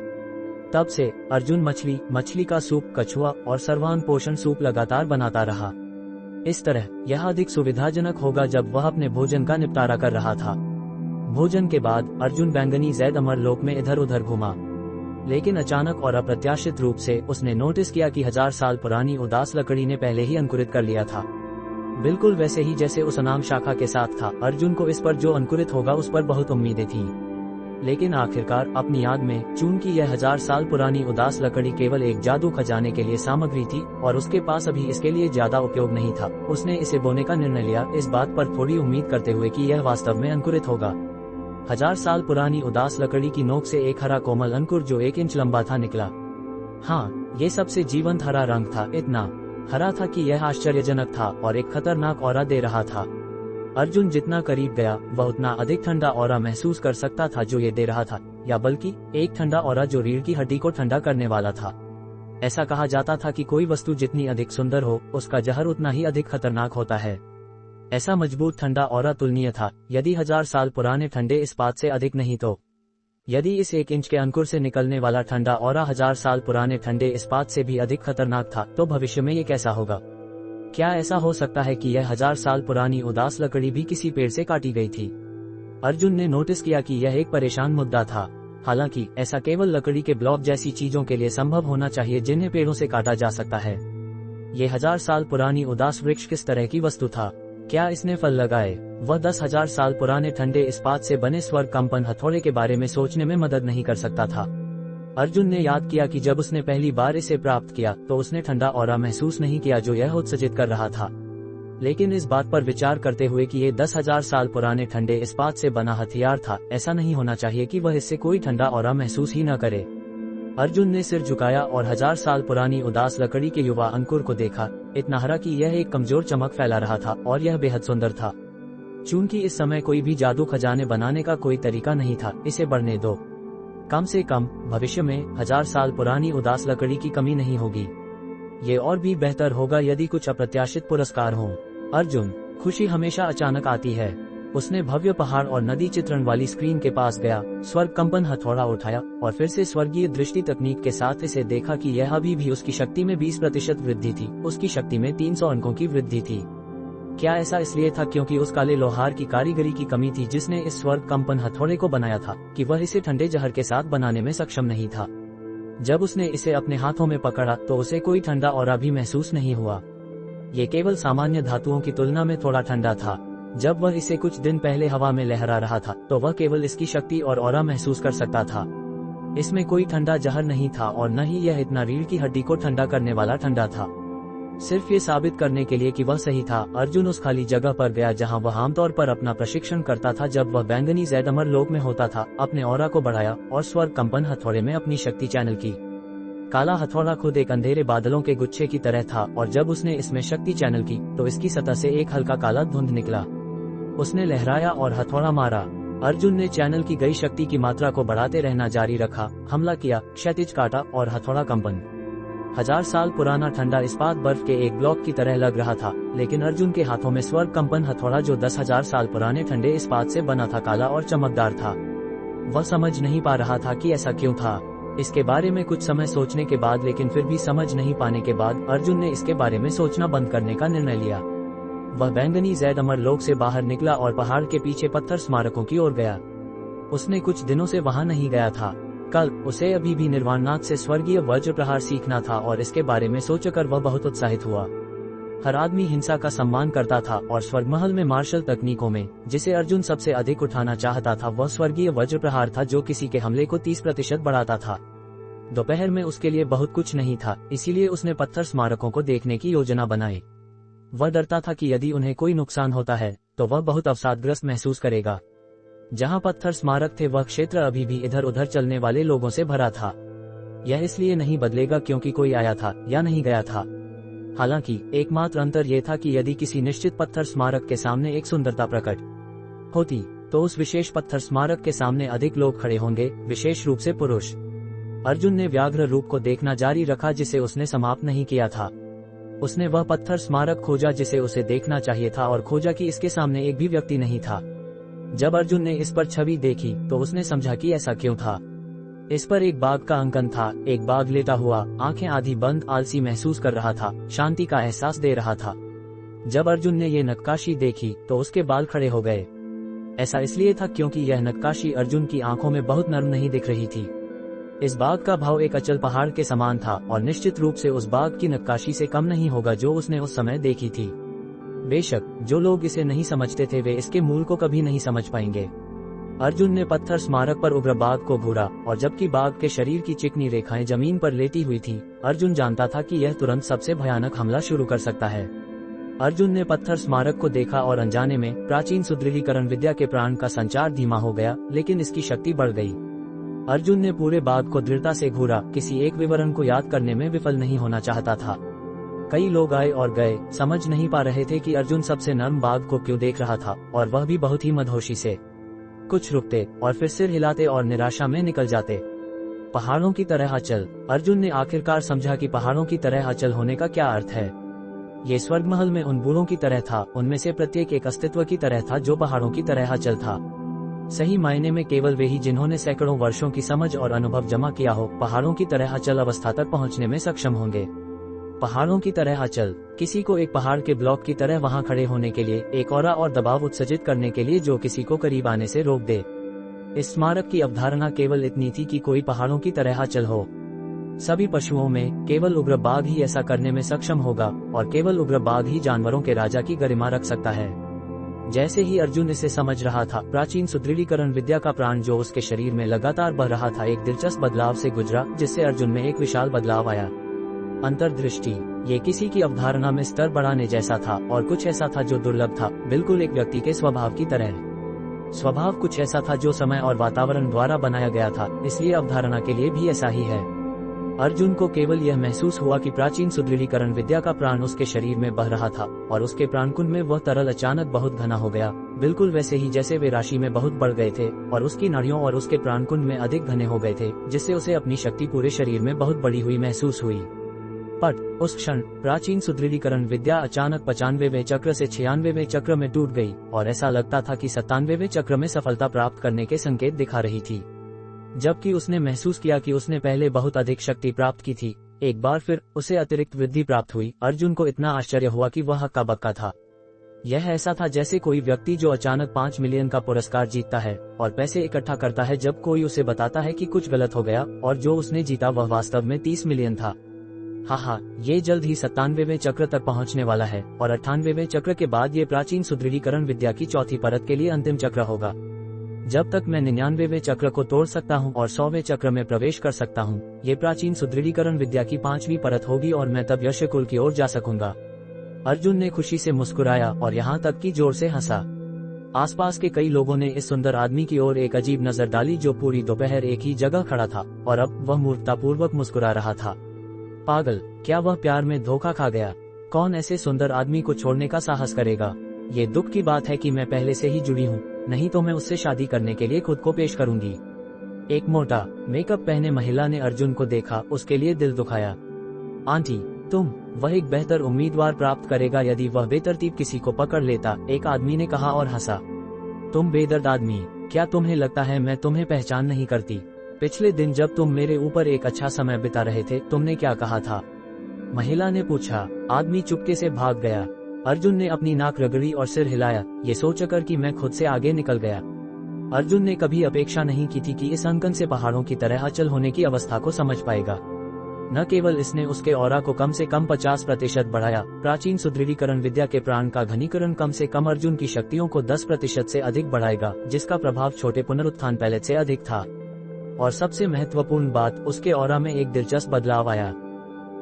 तब से अर्जुन मछली का सूप, कछुआ और सर्वांग पोषण सूप लगातार बनाता रहा। इस तरह यह अधिक सुविधाजनक होगा जब वह अपने भोजन का निपटारा कर रहा था। भोजन के बाद अर्जुन बैंगनी जैद अमरलोक में इधर उधर घूमा, लेकिन अचानक और अप्रत्याशित रूप से उसने नोटिस किया कि 1000 साल पुरानी उदास लकड़ी ने पहले ही अंकुरित कर लिया था। बिल्कुल वैसे ही जैसे उस अनाम शाखा के साथ था। अर्जुन को इस पर जो अंकुरित होगा उस पर बहुत उम्मीदें थीं, लेकिन आखिरकार अपनी याद में, चूंकि यह 1000 साल पुरानी उदास लकड़ी केवल एक जादू खजाने के लिए सामग्री थी और उसके पास अभी इसके लिए ज्यादा उपयोग नहीं था, उसने इसे बोने का निर्णय लिया, इस बात पर थोड़ी उम्मीद करते हुए कि यह वास्तव में अंकुरित होगा। 1000 साल पुरानी उदास लकड़ी की नोक से एक हरा कोमल अंकुर जो 1 इंच लंबा था निकला। हाँ, ये सबसे जीवंत हरा रंग था, इतना हरा था कि यह आश्चर्यजनक था और एक खतरनाक ऑरा दे रहा था। अर्जुन जितना करीब गया वह उतना अधिक ठंडा ऑरा महसूस कर सकता था जो ये दे रहा था, या बल्कि एक ठंडा ऑरा जो रीढ़ की हड्डी को ठंडा करने वाला था। ऐसा कहा जाता था कि कोई वस्तु जितनी अधिक सुंदर हो उसका जहर उतना ही अधिक खतरनाक होता है। ऐसा मजबूत ठंडा ऑरा तुलनीय था, यदि 1000 साल पुराने ठंडे इस्पात से अधिक नहीं तो। यदि इस 1 इंच के अंकुर से निकलने वाला ठंडा ऑरा 1000 साल पुराने ठंडे इस्पात से भी अधिक खतरनाक था, तो भविष्य में ये कैसा होगा? क्या ऐसा हो सकता है कि यह 1000 साल पुरानी उदास लकड़ी भी किसी पेड़ से काटी गई थी? अर्जुन ने नोटिस किया कि यह एक परेशान मुद्दा था। हालांकि ऐसा केवल लकड़ी के ब्लॉक जैसी चीजों के लिए संभव होना चाहिए जिन्हें पेड़ों से काटा जा सकता है। ये 1000 साल पुरानी उदास वृक्ष किस तरह की वस्तु था? क्या इसने फल लगाए? वह 10,000 साल पुराने ठंडे इस्पात से बने स्वर्ग कंपन हथौड़े के बारे में सोचने में मदद नहीं कर सकता था। अर्जुन ने याद किया कि जब उसने पहली बार इसे प्राप्त किया तो उसने ठंडा ऑरा महसूस नहीं किया जो यह उत्सर्जित कर रहा था। लेकिन इस बात पर विचार करते हुए कि ये 10,000 साल पुराने ठंडे इस्पात से बना हथियार था, ऐसा नहीं होना चाहिए कि वह इससे कोई ठंडा ऑरा महसूस ही न करे। अर्जुन ने सिर झुकाया और 1000 साल पुरानी उदास लकड़ी के युवा अंकुर को देखा, इतना हरा कि यह एक कमजोर चमक फैला रहा था और यह बेहद सुंदर था। चूंकि इस समय कोई भी जादू खजाने बनाने का कोई तरीका नहीं था, इसे बढ़ने दो। कम से कम भविष्य में 1000 साल पुरानी उदास लकड़ी की कमी नहीं होगी। ये और भी बेहतर होगा यदि कुछ अप्रत्याशित पुरस्कार हों। अर्जुन, खुशी हमेशा अचानक आती है। उसने भव्य पहाड़ और नदी चित्रण वाली स्क्रीन के पास गया, स्वर्ग कंपन हथौड़ा उठाया और फिर से स्वर्गीय दृष्टि तकनीक के साथ इसे देखा कि यह अभी भी उसकी शक्ति में 20% वृद्धि थी। उसकी शक्ति में 300 अंकों की वृद्धि थी। क्या ऐसा इसलिए था क्योंकि उस काले लोहार की कारीगरी की कमी थी जिसने इस स्वर्ग कंपन हथौड़े को बनाया था, कि वह इसे ठंडे जहर के साथ बनाने में सक्षम नहीं था। जब उसने इसे अपने हाथों में पकड़ा तो उसे कोई ठंडा ऑरा भी महसूस नहीं हुआ। ये केवल सामान्य धातुओं की तुलना में थोड़ा ठंडा था। जब वह इसे कुछ दिन पहले हवा में लहरा रहा था तो वह केवल इसकी शक्ति और ऑरा महसूस कर सकता था। इसमें कोई ठंडा जहर नहीं था और न ही यह इतना रीढ़ की हड्डी को ठंडा करने वाला ठंडा था। सिर्फ ये साबित करने के लिए कि वह सही था, अर्जुन उस खाली जगह पर गया जहां वह आमतौर पर अपना प्रशिक्षण करता था जब वह बैंगनी जैद अमर लोक में होता था। अपने ऑरा को बढ़ाया और स्वर्ग कंपन हथौड़े में अपनी शक्ति चैनल की। काला हथौड़ा खुद एक अंधेरे बादलों के गुच्छे की तरह था और जब उसने इसमें शक्ति चैनल की तो इसकी सतह से एक हल्का काला धुंध निकला। उसने लहराया और हथौड़ा मारा। अर्जुन ने चैनल की गई शक्ति की मात्रा को बढ़ाते रहना जारी रखा, हमला किया, क्षैतिज काटा और हथौड़ा कंपन। 1000 साल पुराना ठंडा इस्पात बर्फ के एक ब्लॉक की तरह लग रहा था, लेकिन अर्जुन के हाथों में स्वर्ग कंपन हथौड़ा जो 10,000 साल पुराने ठंडे इस्पात से बना था, काला और चमकदार था। वह समझ नहीं पा रहा था कि ऐसा क्यों था। इसके बारे में कुछ समय सोचने के बाद, लेकिन फिर भी समझ नहीं पाने के बाद, अर्जुन ने इसके बारे में सोचना बंद करने का निर्णय लिया। वह बैंगनी जैद अमर लोक से बाहर निकला और पहाड़ के पीछे पत्थर स्मारकों की ओर गया। उसने कुछ दिनों से वहां नहीं गया था। कल उसे अभी भी निर्वाणनाथ से स्वर्गीय वज्र प्रहार सीखना था और इसके बारे में सोचकर वह बहुत उत्साहित हुआ। हर आदमी हिंसा का सम्मान करता था और स्वर्गमहल में मार्शल तकनीकों में जिसे अर्जुन सबसे अधिक उठाना चाहता था वह स्वर्गीय वज्र प्रहार था, जो किसी के हमले को 30% बढ़ाता था। दोपहर में उसके लिए बहुत कुछ नहीं था, इसीलिए उसने पत्थर स्मारकों को देखने की योजना बनाई। वह डरता था कि यदि उन्हें कोई नुकसान होता है तो वह बहुत अवसादग्रस्त महसूस करेगा। जहां पत्थर स्मारक थे वह क्षेत्र अभी भी इधर उधर चलने वाले लोगों से भरा था। यह इसलिए नहीं बदलेगा क्योंकि कोई आया था या नहीं गया था। हालांकि एकमात्र अंतर यह था कि यदि किसी निश्चित पत्थर स्मारक के सामने एक सुंदरता प्रकट होती तो उस विशेष पत्थर स्मारक के सामने अधिक लोग खड़े होंगे, विशेष रूप से पुरुष। अर्जुन ने व्याघ्र रूप को देखना जारी रखा जिसे उसने समाप्त नहीं किया था। उसने वह पत्थर स्मारक खोजा जिसे उसे देखना चाहिए था और खोजा कि इसके सामने एक भी व्यक्ति नहीं था। जब अर्जुन ने इस पर छवि देखी तो उसने समझा कि ऐसा क्यों था। इस पर एक बाघ का अंकन था। एक बाघ लेटा हुआ, आंखें आधी बंद, आलसी महसूस कर रहा था, शांति का एहसास दे रहा था। जब अर्जुन ने ये नक्काशी देखी तो उसके बाल खड़े हो गए। ऐसा इसलिए था क्योंकि यह नक्काशी अर्जुन की आंखों में बहुत नर्म नहीं दिख रही थी। इस बाघ का भाव एक अचल पहाड़ के समान था और निश्चित रूप से उस बाघ की नक्काशी से कम नहीं होगा जो उसने उस समय देखी थी। बेशक जो लोग इसे नहीं समझते थे वे इसके मूल को कभी नहीं समझ पाएंगे। अर्जुन ने पत्थर स्मारक पर उग्र बाघ को घूरा और जबकि बाघ के शरीर की चिकनी रेखाएं जमीन पर लेटी हुई थी, अर्जुन जानता था कि यह तुरंत सबसे भयानक हमला शुरू कर सकता है। अर्जुन ने पत्थर स्मारक को देखा और अनजाने में प्राचीन सुदृढ़ीकरण विद्या के प्राण का संचार धीमा हो गया, लेकिन इसकी शक्ति बढ़ गई। अर्जुन ने पूरे बाघ को दृढ़ता से घूरा, किसी एक विवरण को याद करने में विफल नहीं होना चाहता था। कई लोग आए और गए, समझ नहीं पा रहे थे कि अर्जुन सबसे नर्म बाघ को क्यों देख रहा था, और वह भी बहुत ही मदहोशी से। कुछ रुकते और फिर सिर हिलाते और निराशा में निकल जाते। पहाड़ों की तरह अचल। अर्जुन ने आखिरकार समझा कि पहाड़ों की तरह अचल होने का क्या अर्थ है। ये स्वर्गमहल में उन बूढ़ों की तरह था, उनमें से प्रत्येक एक अस्तित्व की तरह था जो पहाड़ों की तरह अचल था। सही मायने में केवल वे ही जिन्होंने सैकड़ों वर्षों की समझ और अनुभव जमा किया हो, पहाड़ों की तरह अचल अवस्था तक पहुंचने में सक्षम होंगे। पहाड़ों की तरह अचल। किसी को एक पहाड़ के ब्लॉक की तरह वहां खड़े होने के लिए, एक ऑरा और दबाव उत्सर्जित करने के लिए जो किसी को करीब आने से रोक दे। इस स्मारक की अवधारणा केवल इतनी थी कि कोई पहाड़ों की तरह अचल हो। सभी पशुओं में केवल उग्र बाघ ही ऐसा करने में सक्षम होगा और केवल उग्र बाघ ही जानवरों के राजा की गरिमा रख सकता है। जैसे ही अर्जुन इसे समझ रहा था, प्राचीन सुदृढ़ीकरण विद्या का प्राण जो उसके शरीर में लगातार बढ़ रहा था एक दिलचस्प बदलाव से गुजरा, जिससे अर्जुन में एक विशाल बदलाव आया। अंतर्दृष्टि। ये किसी की अवधारणा में स्तर बढ़ाने जैसा था और कुछ ऐसा था जो दुर्लभ था, बिल्कुल एक व्यक्ति के स्वभाव की तरह। स्वभाव कुछ ऐसा था जो समय और वातावरण द्वारा बनाया गया था, इसलिए अवधारणा के लिए भी ऐसा ही है। अर्जुन को केवल यह महसूस हुआ कि प्राचीन सुदृढ़ीकरण विद्या का प्राण उसके शरीर में बह रहा था और उसके प्राणकुंड में वह तरल अचानक बहुत घना हो गया, बिल्कुल वैसे ही जैसे वे राशि में बहुत बढ़ गए थे और उसकी नाड़ियों और उसके प्राणकुंड में अधिक घने हो गए थे, जिससे उसे अपनी शक्ति पूरे शरीर में बहुत बड़ी हुई महसूस हुई। पट उस क्षण प्राचीन सुदृढ़ीकरण विद्या अचानक 95वें चक्र से 96वें चक्र में टूट गई और ऐसा लगता था कि 97वें चक्र में सफलता प्राप्त करने के संकेत दिखा रही थी, जबकि उसने महसूस किया कि उसने पहले बहुत अधिक शक्ति प्राप्त की थी। एक बार फिर उसे अतिरिक्त वृद्धि प्राप्त हुई। अर्जुन को इतना आश्चर्य हुआ कि वह हक्का बक्का था। यह ऐसा था जैसे कोई व्यक्ति जो अचानक 5 मिलियन का पुरस्कार जीतता है और पैसे इकट्ठा करता है जब कोई उसे बताता है कि कुछ गलत हो गया और जो उसने जीता वह वास्तव में 30 मिलियन था। हाँ, ये जल्द ही 97वें चक्र तक पहुंचने वाला है और 98वें चक्र के बाद ये प्राचीन सुदृढ़ीकरण विद्या की चौथी परत के लिए अंतिम चक्र होगा। जब तक मैं 99वें चक्र को तोड़ सकता हूँ और 100वें चक्र में प्रवेश कर सकता हूँ, ये प्राचीन सुदृढ़ीकरण विद्या की 5वीं परत होगी और मैं तब यश कुल की ओर जा सकूंगा। अर्जुन ने खुशी से मुस्कुराया और यहाँ तक कि जोर से हंसा। आसपास के कई लोगों ने इस सुंदर आदमी की ओर एक अजीब नजर डाली जो पूरी दोपहर एक ही जगह खड़ा था और अब वह मूर्खतापूर्वक मुस्कुरा रहा था। पागल, क्या वह प्यार में धोखा खा गया? कौन ऐसे सुंदर आदमी को छोड़ने का साहस करेगा? ये दुख की बात है कि मैं पहले से ही जुड़ी हूँ, नहीं तो मैं उससे शादी करने के लिए खुद को पेश करूंगी। एक मोटा मेकअप पहने महिला ने अर्जुन को देखा, उसके लिए दिल दुखाया। आंटी, तुम, वह एक बेहतर उम्मीदवार प्राप्त करेगा यदि वह बेतरतीब किसी को पकड़ लेता, एक आदमी ने कहा और हंसा। तुम बेदर्द आदमी, क्या तुम्हें लगता है मैं तुम्हें पहचान नहीं करती? पिछले दिन जब तुम मेरे ऊपर एक अच्छा समय बिता रहे थे तुमने क्या कहा था? महिला ने पूछा। आदमी चुपके से भाग गया। अर्जुन ने अपनी नाक रगड़ी और सिर हिलाया, ये सोचकर कि मैं खुद से आगे निकल गया। अर्जुन ने कभी अपेक्षा नहीं की थी कि इस अंकन से पहाड़ों की तरह अचल होने की अवस्था को समझ पाएगा। न केवल इसने उसके ऑरा को कम से कम 50% बढ़ाया, प्राचीन सुदृढ़ीकरण विद्या के प्राण का घनीकरण कम से कम अर्जुन की शक्तियों को 10% से अधिक बढ़ाएगा, जिसका प्रभाव छोटे पुनरुत्थान पैलेट से अधिक था। और सबसे महत्वपूर्ण बात, उसके ऑरा में एक दिलचस्प बदलाव आया।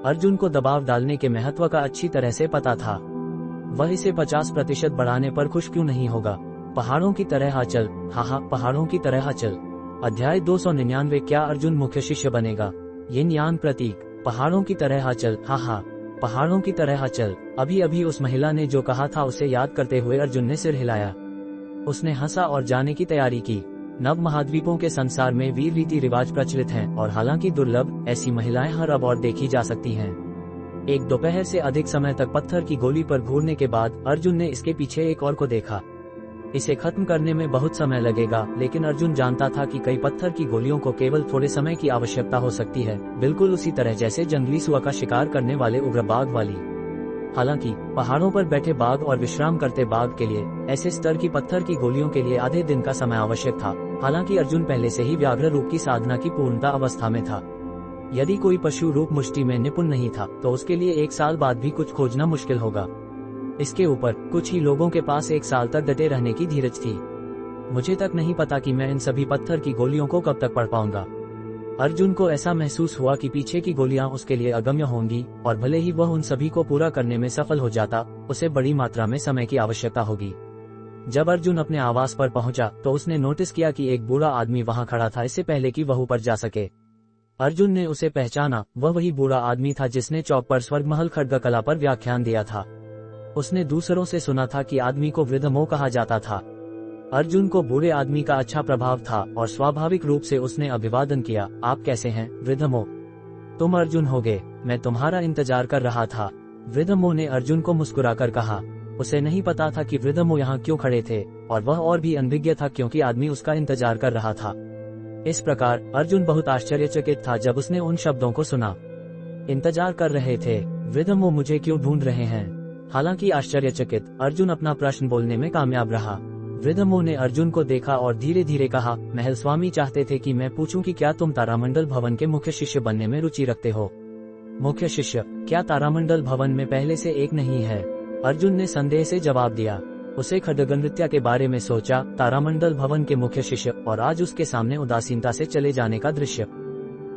अर्जुन को दबाव डालने के महत्व का अच्छी तरह से पता था। वह इसे 50% बढ़ाने पर खुश क्यों नहीं होगा? पहाड़ों की तरह अचल, हाँ, पहाड़ों की तरह अचल। अध्याय 299, क्या अर्जुन मुख्य शिष्य बनेगा? ये न्यान प्रतीक, पहाड़ों की तरह अचल, हाँ, पहाड़ों की तरह अचल। अभी अभी उस महिला ने जो कहा था उसे याद करते हुए अर्जुन ने सिर हिलाया। उसने हंसा और जाने की तैयारी की। नव महाद्वीपों के संसार में वीर रीति रिवाज प्रचलित हैं और हालांकि दुर्लभ, ऐसी महिलाएं हर अब और देखी जा सकती हैं। एक दोपहर से अधिक समय तक पत्थर की गोली पर घूरने के बाद अर्जुन ने इसके पीछे एक और को देखा। इसे खत्म करने में बहुत समय लगेगा, लेकिन अर्जुन जानता था कि कई पत्थर की गोलियों को केवल थोड़े समय की आवश्यकता हो सकती है, बिल्कुल उसी तरह जैसे जंगली सुअर का शिकार करने वाले उग्र बाघ वाली। हालांकि पहाड़ों पर बैठे बाघ और विश्राम करते बाघ के लिए ऐसे स्तर की पत्थर की गोलियों के लिए आधे दिन का समय आवश्यक था। हालांकि अर्जुन पहले से ही व्याघ्र रूप की साधना की पूर्णता अवस्था में था। यदि कोई पशु रूप मुष्टि में निपुण नहीं था तो उसके लिए 1 साल बाद भी कुछ खोजना मुश्किल होगा। इसके ऊपर कुछ ही लोगों के पास 1 साल तक डटे रहने की धीरज थी। मुझे तक नहीं पता कि मैं इन सभी पत्थर की गोलियों को कब तक पढ़ पाऊंगा। अर्जुन को ऐसा महसूस हुआ कि पीछे की गोलियां उसके लिए अगम्य होंगी और भले ही वह उन सभी को पूरा करने में सफल हो जाता, उसे बड़ी मात्रा में समय की आवश्यकता होगी। जब अर्जुन अपने आवास पर पहुंचा तो उसने नोटिस किया कि एक बूढ़ा आदमी वहां खड़ा था, इससे पहले कि वह ऊपर जा सके। अर्जुन ने उसे पहचाना। वह वही बूढ़ा आदमी था जिसने चौक पर स्वर्गमहल खड्गकला पर व्याख्यान दिया था। उसने दूसरों से सुना था कि आदमी को वृद्धमो कहा जाता था। अर्जुन को बूढ़े आदमी का अच्छा प्रभाव था और स्वाभाविक रूप से उसने अभिवादन किया। आप कैसे हैं वृद्धमो? तुम अर्जुन होगे, मैं तुम्हारा इंतजार कर रहा था। वृद्धमो ने अर्जुन को मुस्कुराकर कहा। उसे नहीं पता था कि वृद्धमो यहाँ क्यों खड़े थे और वह और भी अनभिज्ञ था क्योंकि आदमी उसका इंतजार कर रहा था। इस प्रकार अर्जुन बहुत आश्चर्यचकित था जब उसने उन शब्दों को सुना। इंतजार कर रहे थे, वृद्धमो मुझे क्यों ढूंढ रहे हैं? हालांकि आश्चर्यचकित, अर्जुन अपना प्रश्न बोलने में कामयाब रहा। वृद्धमो ने अर्जुन को देखा और धीरे धीरे कहा, महल स्वामी चाहते थे कि मैं पूछूं कि क्या तुम तारामंडल भवन के मुख्य शिष्य बनने में रुचि रखते हो? मुख्य शिष्य? क्या तारामंडल भवन में पहले से एक नहीं है? अर्जुन ने संदेह से जवाब दिया। उसे खड्गनृत्य के बारे में सोचा, तारामंडल भवन के मुख्य शिष्य, और आज उसके सामने उदासीनता से चले जाने का दृश्य।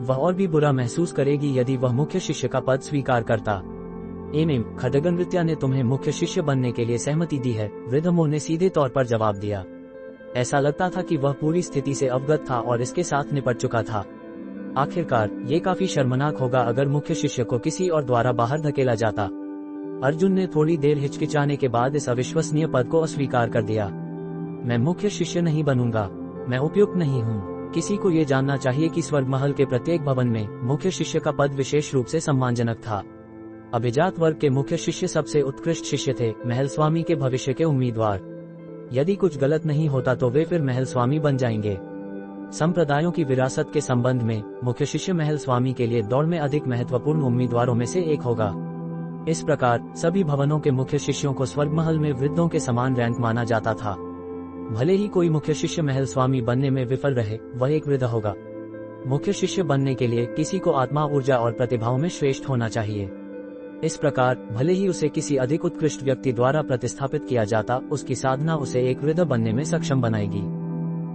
वह और भी बुरा महसूस करेगी यदि वह मुख्य शिष्य का पद स्वीकार करता। खड्गनृत्य ने तुम्हें मुख्य शिष्य बनने के लिए सहमति दी है, वृद्धमो ने सीधे तौर पर जवाब दिया। ऐसा लगता था कि वह पूरी स्थिति से अवगत था और इसके साथ निपट चुका था। आखिरकार ये काफी शर्मनाक होगा अगर मुख्य शिष्य को किसी और द्वारा बाहर धकेला जाता। अर्जुन ने थोड़ी देर हिचकिचाने के बाद इस अविश्वसनीय पद को अस्वीकार कर दिया। मैं मुख्य शिष्य नहीं बनूंगा, मैं उपयुक्त नहीं हूँ। किसी को ये जानना चाहिए कि स्वर्गमहल के प्रत्येक भवन में मुख्य शिष्य का पद विशेष रूप से सम्मानजनक था। अभिजात वर्ग के मुख्य शिष्य सबसे उत्कृष्ट शिष्य थे, महल स्वामी के भविष्य के उम्मीदवार। यदि कुछ गलत नहीं होता तो वे फिर महल स्वामी बन जाएंगे। संप्रदायों की विरासत के संबंध में मुख्य शिष्य महल स्वामी के लिए दौड़ में अधिक महत्वपूर्ण उम्मीदवारों में से एक होगा। इस प्रकार सभी भवनों के मुख्य शिष्यों को स्वर्ग महल में वृद्धों के समान रैंक माना जाता था। भले ही कोई मुख्य शिष्य महल स्वामी बनने में विफल रहे, वह एक वृद्ध होगा। मुख्य शिष्य बनने के लिए किसी को आत्मा, ऊर्जा और प्रतिभाओं में श्रेष्ठ होना चाहिए। इस प्रकार भले ही उसे किसी अधिक उत्कृष्ट व्यक्ति द्वारा प्रतिस्थापित किया जाता, उसकी साधना उसे एक वृद्ध बनने में सक्षम बनाएगी।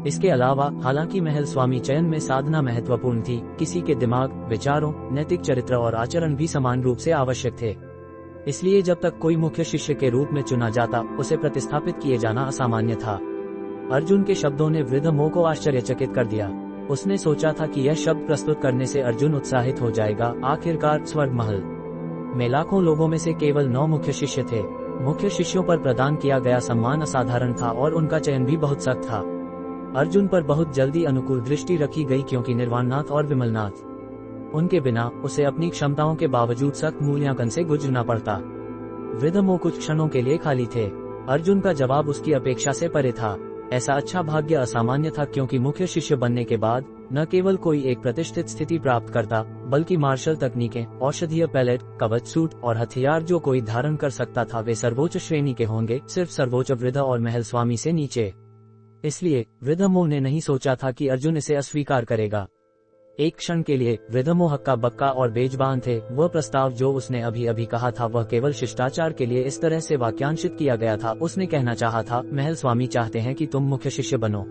इसके अलावा हालांकि महल स्वामी चयन में साधना महत्वपूर्ण थी, किसी के दिमाग, विचारों, नैतिक चरित्र और आचरण भी समान रूप से आवश्यक थे। इसलिए जब तक कोई मुख्य शिष्य के रूप में चुना जाता, उसे प्रतिस्थापित किए जाना असामान्य था। अर्जुन के शब्दों ने वृद्ध मो को आश्चर्यचकित कर दिया। उसने सोचा था कि यह शब्द प्रस्तुत करने से अर्जुन उत्साहित हो जाएगा। आखिरकार स्वर्ग महल में लाखों लोगों में से केवल 9 मुख्य शिष्य थे। मुख्य शिष्यों पर प्रदान किया गया सम्मान असाधारण था और उनका चयन भी बहुत सख्त था। अर्जुन पर बहुत जल्दी अनुकूल दृष्टि रखी गई, क्योंकि निर्वाणनाथ और विमलनाथ, उनके बिना उसे अपनी क्षमताओं के बावजूद सख्त मूल्यांकन से गुजरना पड़ता। वृद्ध मो कुछ क्षणों के लिए खाली थे। अर्जुन का जवाब उसकी अपेक्षा से परे था। ऐसा अच्छा भाग्य असामान्य था, क्योंकि मुख्य शिष्य बनने के बाद न केवल कोई एक प्रतिष्ठित स्थिति प्राप्त करता, बल्कि मार्शल तकनीकें, औषधीय पैलेट, कवच सूट और हथियार जो कोई धारण कर सकता था वे सर्वोच्च श्रेणी के होंगे, सिर्फ सर्वोच्च वृद्ध और महल स्वामी से नीचे। इसलिए वृद्ध मो ने नहीं सोचा था कि अर्जुन इसे अस्वीकार करेगा। एक क्षण के लिए वृद्ध मो हक्का बक्का और बेजबान थे। वह प्रस्ताव जो उसने अभी अभी कहा था वह केवल शिष्टाचार के लिए इस तरह से वाक्यांशित किया गया था। उसने कहना चाहा था, महल स्वामी चाहते हैं कि तुम मुख्य शिष्य बनो।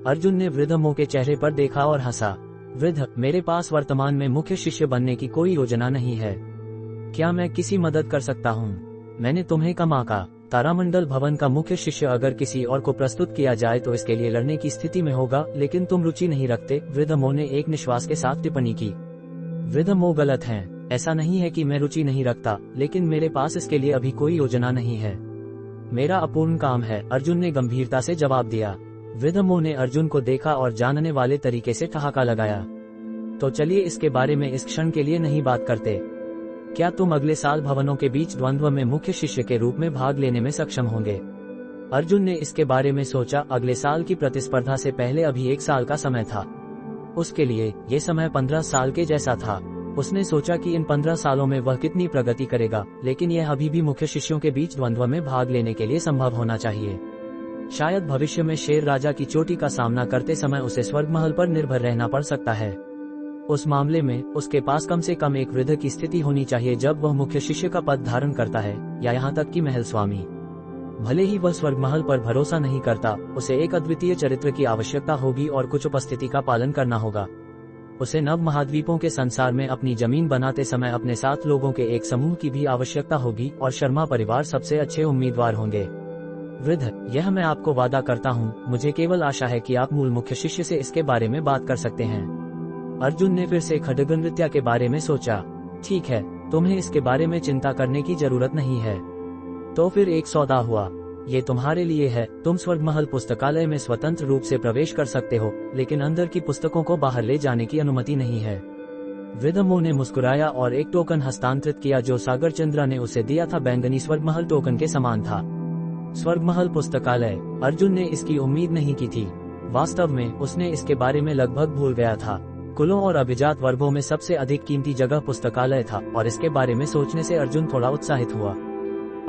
अर्जुन ने वृद्ध मो के चेहरे पर देखा और हंसा। वृद्ध, मेरे पास वर्तमान में मुख्य शिष्य बनने की कोई योजना नहीं है। क्या मैं किसी मदद कर सकता हूँ? मैंने तुम्हें कम आंका। तारामंडल भवन का मुख्य शिष्य अगर किसी और को प्रस्तुत किया जाए तो इसके लिए लड़ने की स्थिति में होगा, लेकिन तुम रुचि नहीं रखते। वृद्ध मो ने एक निश्वास के साथ टिप्पणी की। वृद्ध मो गलत हैं। ऐसा नहीं है कि मैं रुचि नहीं रखता, लेकिन मेरे पास इसके लिए अभी कोई योजना नहीं है। मेरा अपूर्ण काम है, अर्जुन ने गंभीरता से जवाब दिया। वृद्ध मो ने अर्जुन को देखा और जानने वाले तरीके से ठहाका लगाया। तो चलिए इसके बारे में इस क्षण के लिए नहीं बात करते। क्या तुम अगले साल भवनों के बीच द्वंद्व में मुख्य शिष्य के रूप में भाग लेने में सक्षम होंगे? अर्जुन ने इसके बारे में सोचा। अगले साल की प्रतिस्पर्धा से पहले अभी 1 साल का समय था। उसके लिए ये समय 15 साल के जैसा था। उसने सोचा कि इन 15 सालों में वह कितनी प्रगति करेगा, लेकिन यह अभी भी मुख्य शिष्यों के बीच द्वंद्व में भाग लेने के लिए संभव होना चाहिए। शायद भविष्य में शेर राजा की चोटी का सामना करते समय उसे स्वर्ग महल पर निर्भर रहना पड़ सकता है। उस मामले में उसके पास कम से कम एक वृद्ध की स्थिति होनी चाहिए जब वह मुख्य शिष्य का पद धारण करता है, या यहाँ तक कि महल स्वामी। भले ही वह स्वर्ग महल पर भरोसा नहीं करता, उसे एक अद्वितीय चरित्र की आवश्यकता होगी और कुछ उपस्थिति का पालन करना होगा। उसे नव महाद्वीपों के संसार में अपनी जमीन बनाते समय अपने साथ लोगों के एक समूह की भी आवश्यकता होगी, और शर्मा परिवार सबसे अच्छे उम्मीदवार होंगे। वृद्ध, यह मैं आपको वादा करता हूँ, मुझे केवल आशा है कि आप मूल मुख्य शिष्य से इसके बारे में बात कर सकते हैं। अर्जुन ने फिर से खड्ग नृत्य के बारे में सोचा। ठीक है, तुम्हें इसके बारे में चिंता करने की जरूरत नहीं है। तो फिर एक सौदा हुआ। ये तुम्हारे लिए है। तुम स्वर्ग महल पुस्तकालय में स्वतंत्र रूप से प्रवेश कर सकते हो, लेकिन अंदर की पुस्तकों को बाहर ले जाने की अनुमति नहीं है। वृद्ध मो ने मुस्कुराया और एक टोकन हस्तांतरित किया जो सागर चंद्रा ने उसे दिया था। बैंगनी स्वर्ग महल टोकन के समान था। स्वर्ग महल पुस्तकालय। अर्जुन ने इसकी उम्मीद नहीं की थी। वास्तव में उसने इसके बारे में लगभग भूल गया था। कुलों और अभिजात वर्गों में सबसे अधिक कीमती जगह पुस्तकालय था, और इसके बारे में सोचने से अर्जुन थोड़ा उत्साहित हुआ।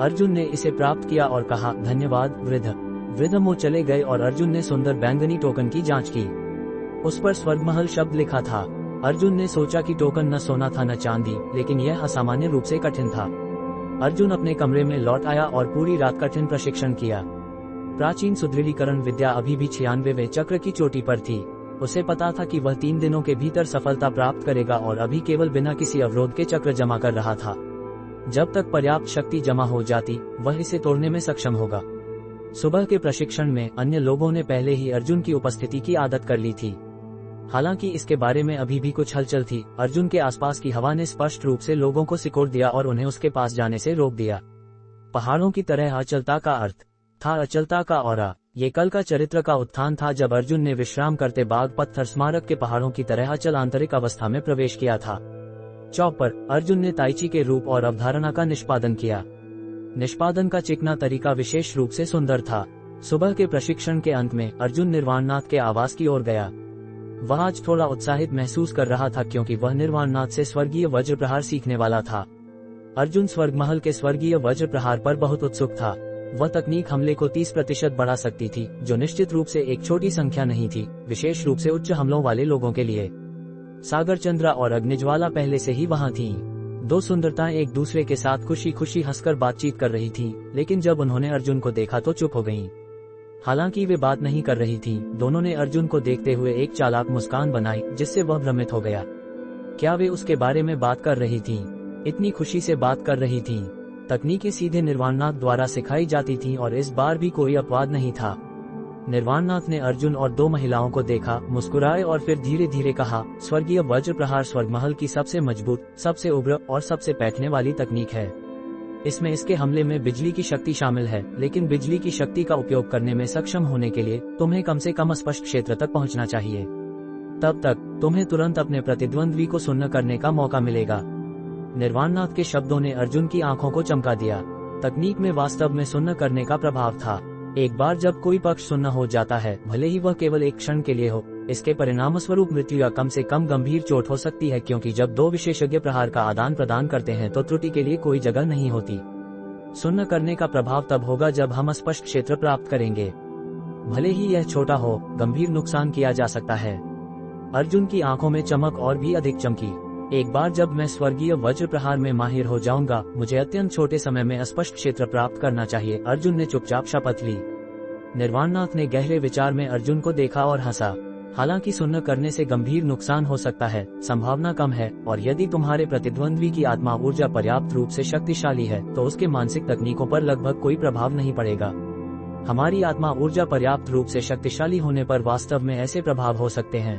अर्जुन ने इसे प्राप्त किया और कहा, धन्यवाद वृद्ध। वृद्ध मो चले गए और अर्जुन ने सुंदर बैंगनी टोकन की जांच की। उस पर स्वर्ग महल शब्द लिखा था। अर्जुन ने सोचा कि टोकन न सोना था न चांदी, लेकिन यह असामान्य रूप से कठिन था। अर्जुन अपने कमरे में लौट आया और पूरी रात कठिन प्रशिक्षण किया। प्राचीन सुदृढ़ीकरण विद्या अभी भी 96वें चक्र की चोटी पर थी। उसे पता था कि वह 3 दिनों के भीतर सफलता प्राप्त करेगा, और अभी केवल बिना किसी अवरोध के चक्र जमा कर रहा था। जब तक पर्याप्त शक्ति जमा हो जाती, वह इसे तोड़ने में सक्षम होगा। सुबह के प्रशिक्षण में अन्य लोगों ने पहले ही अर्जुन की उपस्थिति की आदत कर ली थी। हालांकि इसके बारे में अभी भी कुछ हलचल थी। अर्जुन के आसपास की हवा ने स्पष्ट रूप से लोगों को सिकोड़ दिया और उन्हें उसके पास जाने से रोक दिया। पहाड़ों की तरह अचलता का अर्थ था अचलता का ऑरा। ये कल का चरित्र का उत्थान था जब अर्जुन ने विश्राम करते बाग पत्थर स्मारक के पहाड़ों की तरह अचल आंतरिक अवस्था में प्रवेश किया था। चौपर अर्जुन ने ताइची के रूप और अवधारणा का निष्पादन किया। निष्पादन का चिकना तरीका विशेष रूप से सुंदर था। सुबह के प्रशिक्षण के अंत में अर्जुन निर्वाणनाथ के आवास की ओर गया। वह आज थोड़ा उत्साहित महसूस कर रहा था क्योंकि वह निर्वाणनाथ से स्वर्गीय वज्र प्रहार सीखने वाला था। अर्जुन स्वर्ग महल के स्वर्गीय वज्र प्रहार पर बहुत उत्सुक था। वह तकनीक हमले को 30% बढ़ा सकती थी, जो निश्चित रूप से एक छोटी संख्या नहीं थी, विशेष रूप से उच्च हमलों वाले लोगों के लिए। सागर चंद्रा और अग्निज्वाला पहले से ही वहां थीं। दो सुंदरताएं एक दूसरे के साथ खुशी खुशी हंसकर बातचीत कर रही थीं, लेकिन जब उन्होंने अर्जुन को देखा तो चुप हो गईं। हालांकि वे बात नहीं कर रही थीं, दोनों ने अर्जुन को देखते हुए एक चालाक मुस्कान बनाई जिससे वह भ्रमित हो गया। क्या वे उसके बारे में बात कर रही थीं? इतनी खुशी से बात कर रही थीं। तकनीकें सीधे निर्वाणनाथ द्वारा सिखाई जाती थीं और इस बार भी कोई अपवाद नहीं था। निर्वाणनाथ ने अर्जुन और दो महिलाओं को देखा, मुस्कुराए और फिर धीरे धीरे कहा, स्वर्गीय वज्र प्रहार स्वर्ग महल की सबसे मजबूत, सबसे उग्र और सबसे पैठने वाली तकनीक है। इसमें इसके हमले में बिजली की शक्ति शामिल है, लेकिन बिजली की शक्ति का उपयोग करने में सक्षम होने के लिए तुम्हें कम से कम स्पष्ट क्षेत्र तक पहुंचना चाहिए। तब तक तुम्हें तुरंत अपने प्रतिद्वंद्वी को सुन्न करने का मौका मिलेगा। निर्वाणनाथ के शब्दों ने अर्जुन की आंखों को चमका दिया। तकनीक में वास्तव में सुन्न करने का प्रभाव था। एक बार जब कोई पक्ष सुन्न हो जाता है, भले ही वह केवल एक क्षण के लिए हो, इसके परिणामस्वरूप मृत्यु या कम से कम गंभीर चोट हो सकती है, क्योंकि जब दो विशेषज्ञ प्रहार का आदान प्रदान करते हैं तो त्रुटि के लिए कोई जगह नहीं होती। सुन्न करने का प्रभाव तब होगा जब हम स्पष्ट क्षेत्र प्राप्त करेंगे। भले ही यह छोटा हो, गंभीर नुकसान किया जा सकता है। अर्जुन की आंखों में चमक और भी अधिक चमकी। एक बार जब मैं स्वर्गीय वज्र प्रहार में माहिर हो जाऊंगा, मुझे अत्यंत छोटे समय में स्पष्ट क्षेत्र प्राप्त करना चाहिए। अर्जुन ने चुपचाप शपथ ली। निर्वाणनाथ ने गहरे विचार में अर्जुन को देखा और हंसा। हालांकि सुन्न करने से गंभीर नुकसान हो सकता है, संभावना कम है, और यदि तुम्हारे प्रतिद्वंद्वी की आत्मा ऊर्जा पर्याप्त रूप से शक्तिशाली है तो उसके मानसिक तकनीकों पर लगभग कोई प्रभाव नहीं पड़ेगा। हमारी आत्मा ऊर्जा पर्याप्त रूप से शक्तिशाली होने पर वास्तव में ऐसे प्रभाव हो सकते हैं।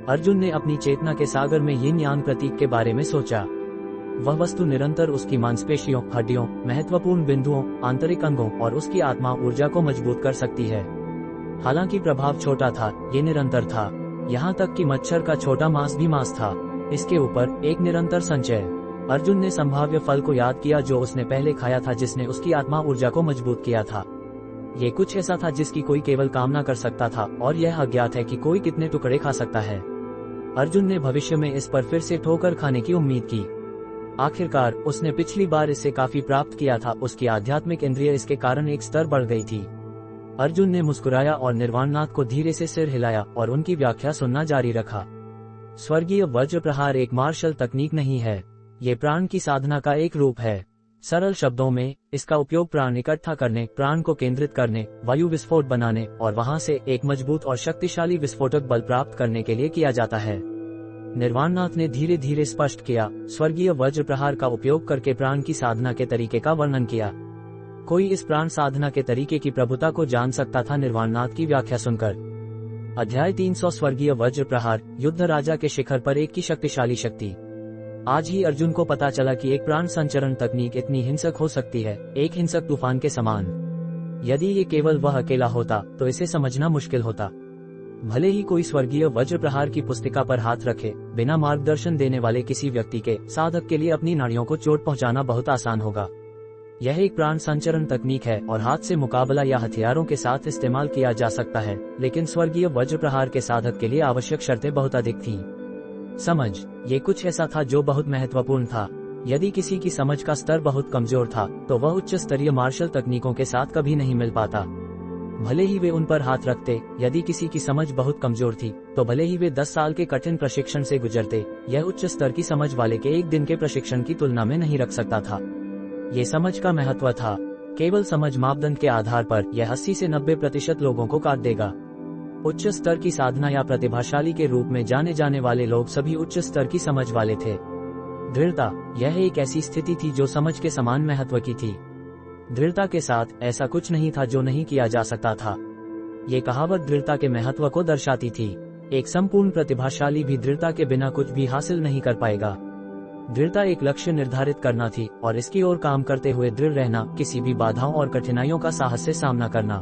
अर्जुन ने अपनी चेतना के सागर में यिन यांग प्रतीक के बारे में सोचा। वह वस्तु निरंतर उसकी मांसपेशियों, हड्डियों, महत्वपूर्ण बिंदुओं, आंतरिक अंगों और उसकी आत्मा ऊर्जा को मजबूत कर सकती है। हालांकि प्रभाव छोटा था, ये निरंतर था। यहाँ तक कि मच्छर का छोटा मांस भी मांस था। इसके ऊपर एक निरंतर संचय। अर्जुन ने संभाव्य फल को याद किया जो उसने पहले खाया था, जिसने उसकी आत्मा ऊर्जा को मजबूत किया था। ये कुछ ऐसा था जिसकी कोई केवल कामना कर सकता था, और यह अज्ञात है कि कोई कितने टुकड़े खा सकता है। अर्जुन ने भविष्य में इस पर फिर से ठोकर खाने की उम्मीद की। आखिरकार उसने पिछली बार इससे काफी प्राप्त किया था। उसकी आध्यात्मिक इंद्रिय इसके कारण एक स्तर बढ़ गई थी। अर्जुन ने मुस्कुराया और निर्वाणनाथ को धीरे से सिर हिलाया और उनकी व्याख्या सुनना जारी रखा। स्वर्गीय वज्र प्रहार एक मार्शल तकनीक नहीं है, ये प्राण की साधना का एक रूप है। सरल शब्दों में, इसका उपयोग प्राण इकट्ठा करने, प्राण को केंद्रित करने, वायु विस्फोट बनाने और वहां से एक मजबूत और शक्तिशाली विस्फोटक बल प्राप्त करने के लिए किया जाता है। निर्वाणनाथ ने धीरे धीरे स्पष्ट किया, स्वर्गीय वज्र प्रहार का उपयोग करके प्राण की साधना के तरीके का वर्णन किया। कोई इस प्राण साधना के तरीके की प्रभुता को जान सकता था। निर्वाणनाथ की व्याख्या सुनकर। अध्याय 300 स्वर्गीय वज्र प्रहार, युद्ध राजा के शिखर पर एक की शक्तिशाली शक्ति। आज ही अर्जुन को पता चला कि एक प्राण संचरण तकनीक इतनी हिंसक हो सकती है, एक हिंसक तूफान के समान। यदि ये केवल वह अकेला होता तो इसे समझना मुश्किल होता। भले ही कोई स्वर्गीय वज्र प्रहार की पुस्तिका पर हाथ रखे, बिना मार्गदर्शन देने वाले किसी व्यक्ति के, साधक के लिए अपनी नाड़ियों को चोट पहुंचाना बहुत आसान होगा। यह एक प्राण संचरण तकनीक है और हाथ से मुकाबला या हथियारों के साथ इस्तेमाल किया जा सकता है, लेकिन स्वर्गीय वज्र प्रहार के साधक के लिए आवश्यक शर्तें बहुत अधिक थीं। समझ, ये कुछ ऐसा था जो बहुत महत्वपूर्ण था। यदि किसी की समझ का स्तर बहुत कमजोर था तो वह उच्च स्तरीय मार्शल तकनीकों के साथ कभी नहीं मिल पाता। भले ही वे उन पर हाथ रखते, यदि किसी की समझ बहुत कमजोर थी तो भले ही वे 10 साल के कठिन प्रशिक्षण से गुजरते, यह उच्च स्तर की समझ वाले के एक दिन के प्रशिक्षण की तुलना में नहीं रख सकता था। ये समझ का महत्व था। केवल समझ मापदंड के आधार पर यह 80 से 90% लोगों को काट देगा। उच्च स्तर की साधना या प्रतिभाशाली के रूप में जाने जाने वाले लोग सभी उच्च स्तर की समझ वाले थे। दृढ़ता, यह एक ऐसी स्थिति थी जो समझ के समान महत्व की थी। दृढ़ता के साथ ऐसा कुछ नहीं था जो नहीं किया जा सकता था। ये कहावत दृढ़ता के महत्व को दर्शाती थी। एक संपूर्ण प्रतिभाशाली भी दृढ़ता के बिना कुछ भी हासिल नहीं कर पाएगा। दृढ़ता एक लक्ष्य निर्धारित करना थी और इसकी ओर काम करते हुए दृढ़ रहना, किसी भी बाधाओं और कठिनाइयों का साहस से सामना करना।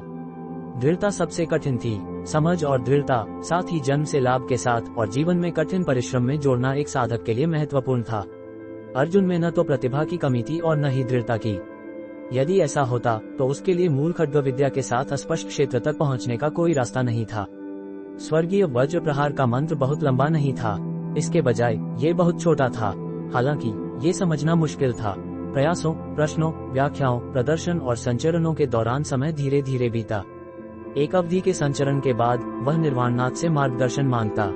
दृढ़ता सबसे कठिन थी। समझ और दृढ़ता, साथ ही जन्म से लाभ के साथ और जीवन में कठिन परिश्रम में जोड़ना एक साधक के लिए महत्वपूर्ण था। अर्जुन में न तो प्रतिभा की कमी थी और न ही दृढ़ता की। यदि ऐसा होता तो उसके लिए मूल खड्ग विद्या के साथ अस्पष्ट क्षेत्र तक पहुंचने का कोई रास्ता नहीं था। स्वर्गीय वज्र प्रहार का मंत्र बहुत लंबा नहीं था, इसके बजाय ये बहुत छोटा था। हालांकि ये समझना मुश्किल था। प्रयासों, प्रश्नों, व्याख्याओं, प्रदर्शन और संचरणों के दौरान समय धीरे धीरे बीता। एक अवधि के संचरण के बाद वह निर्वाणनाथ से मार्गदर्शन मांगता।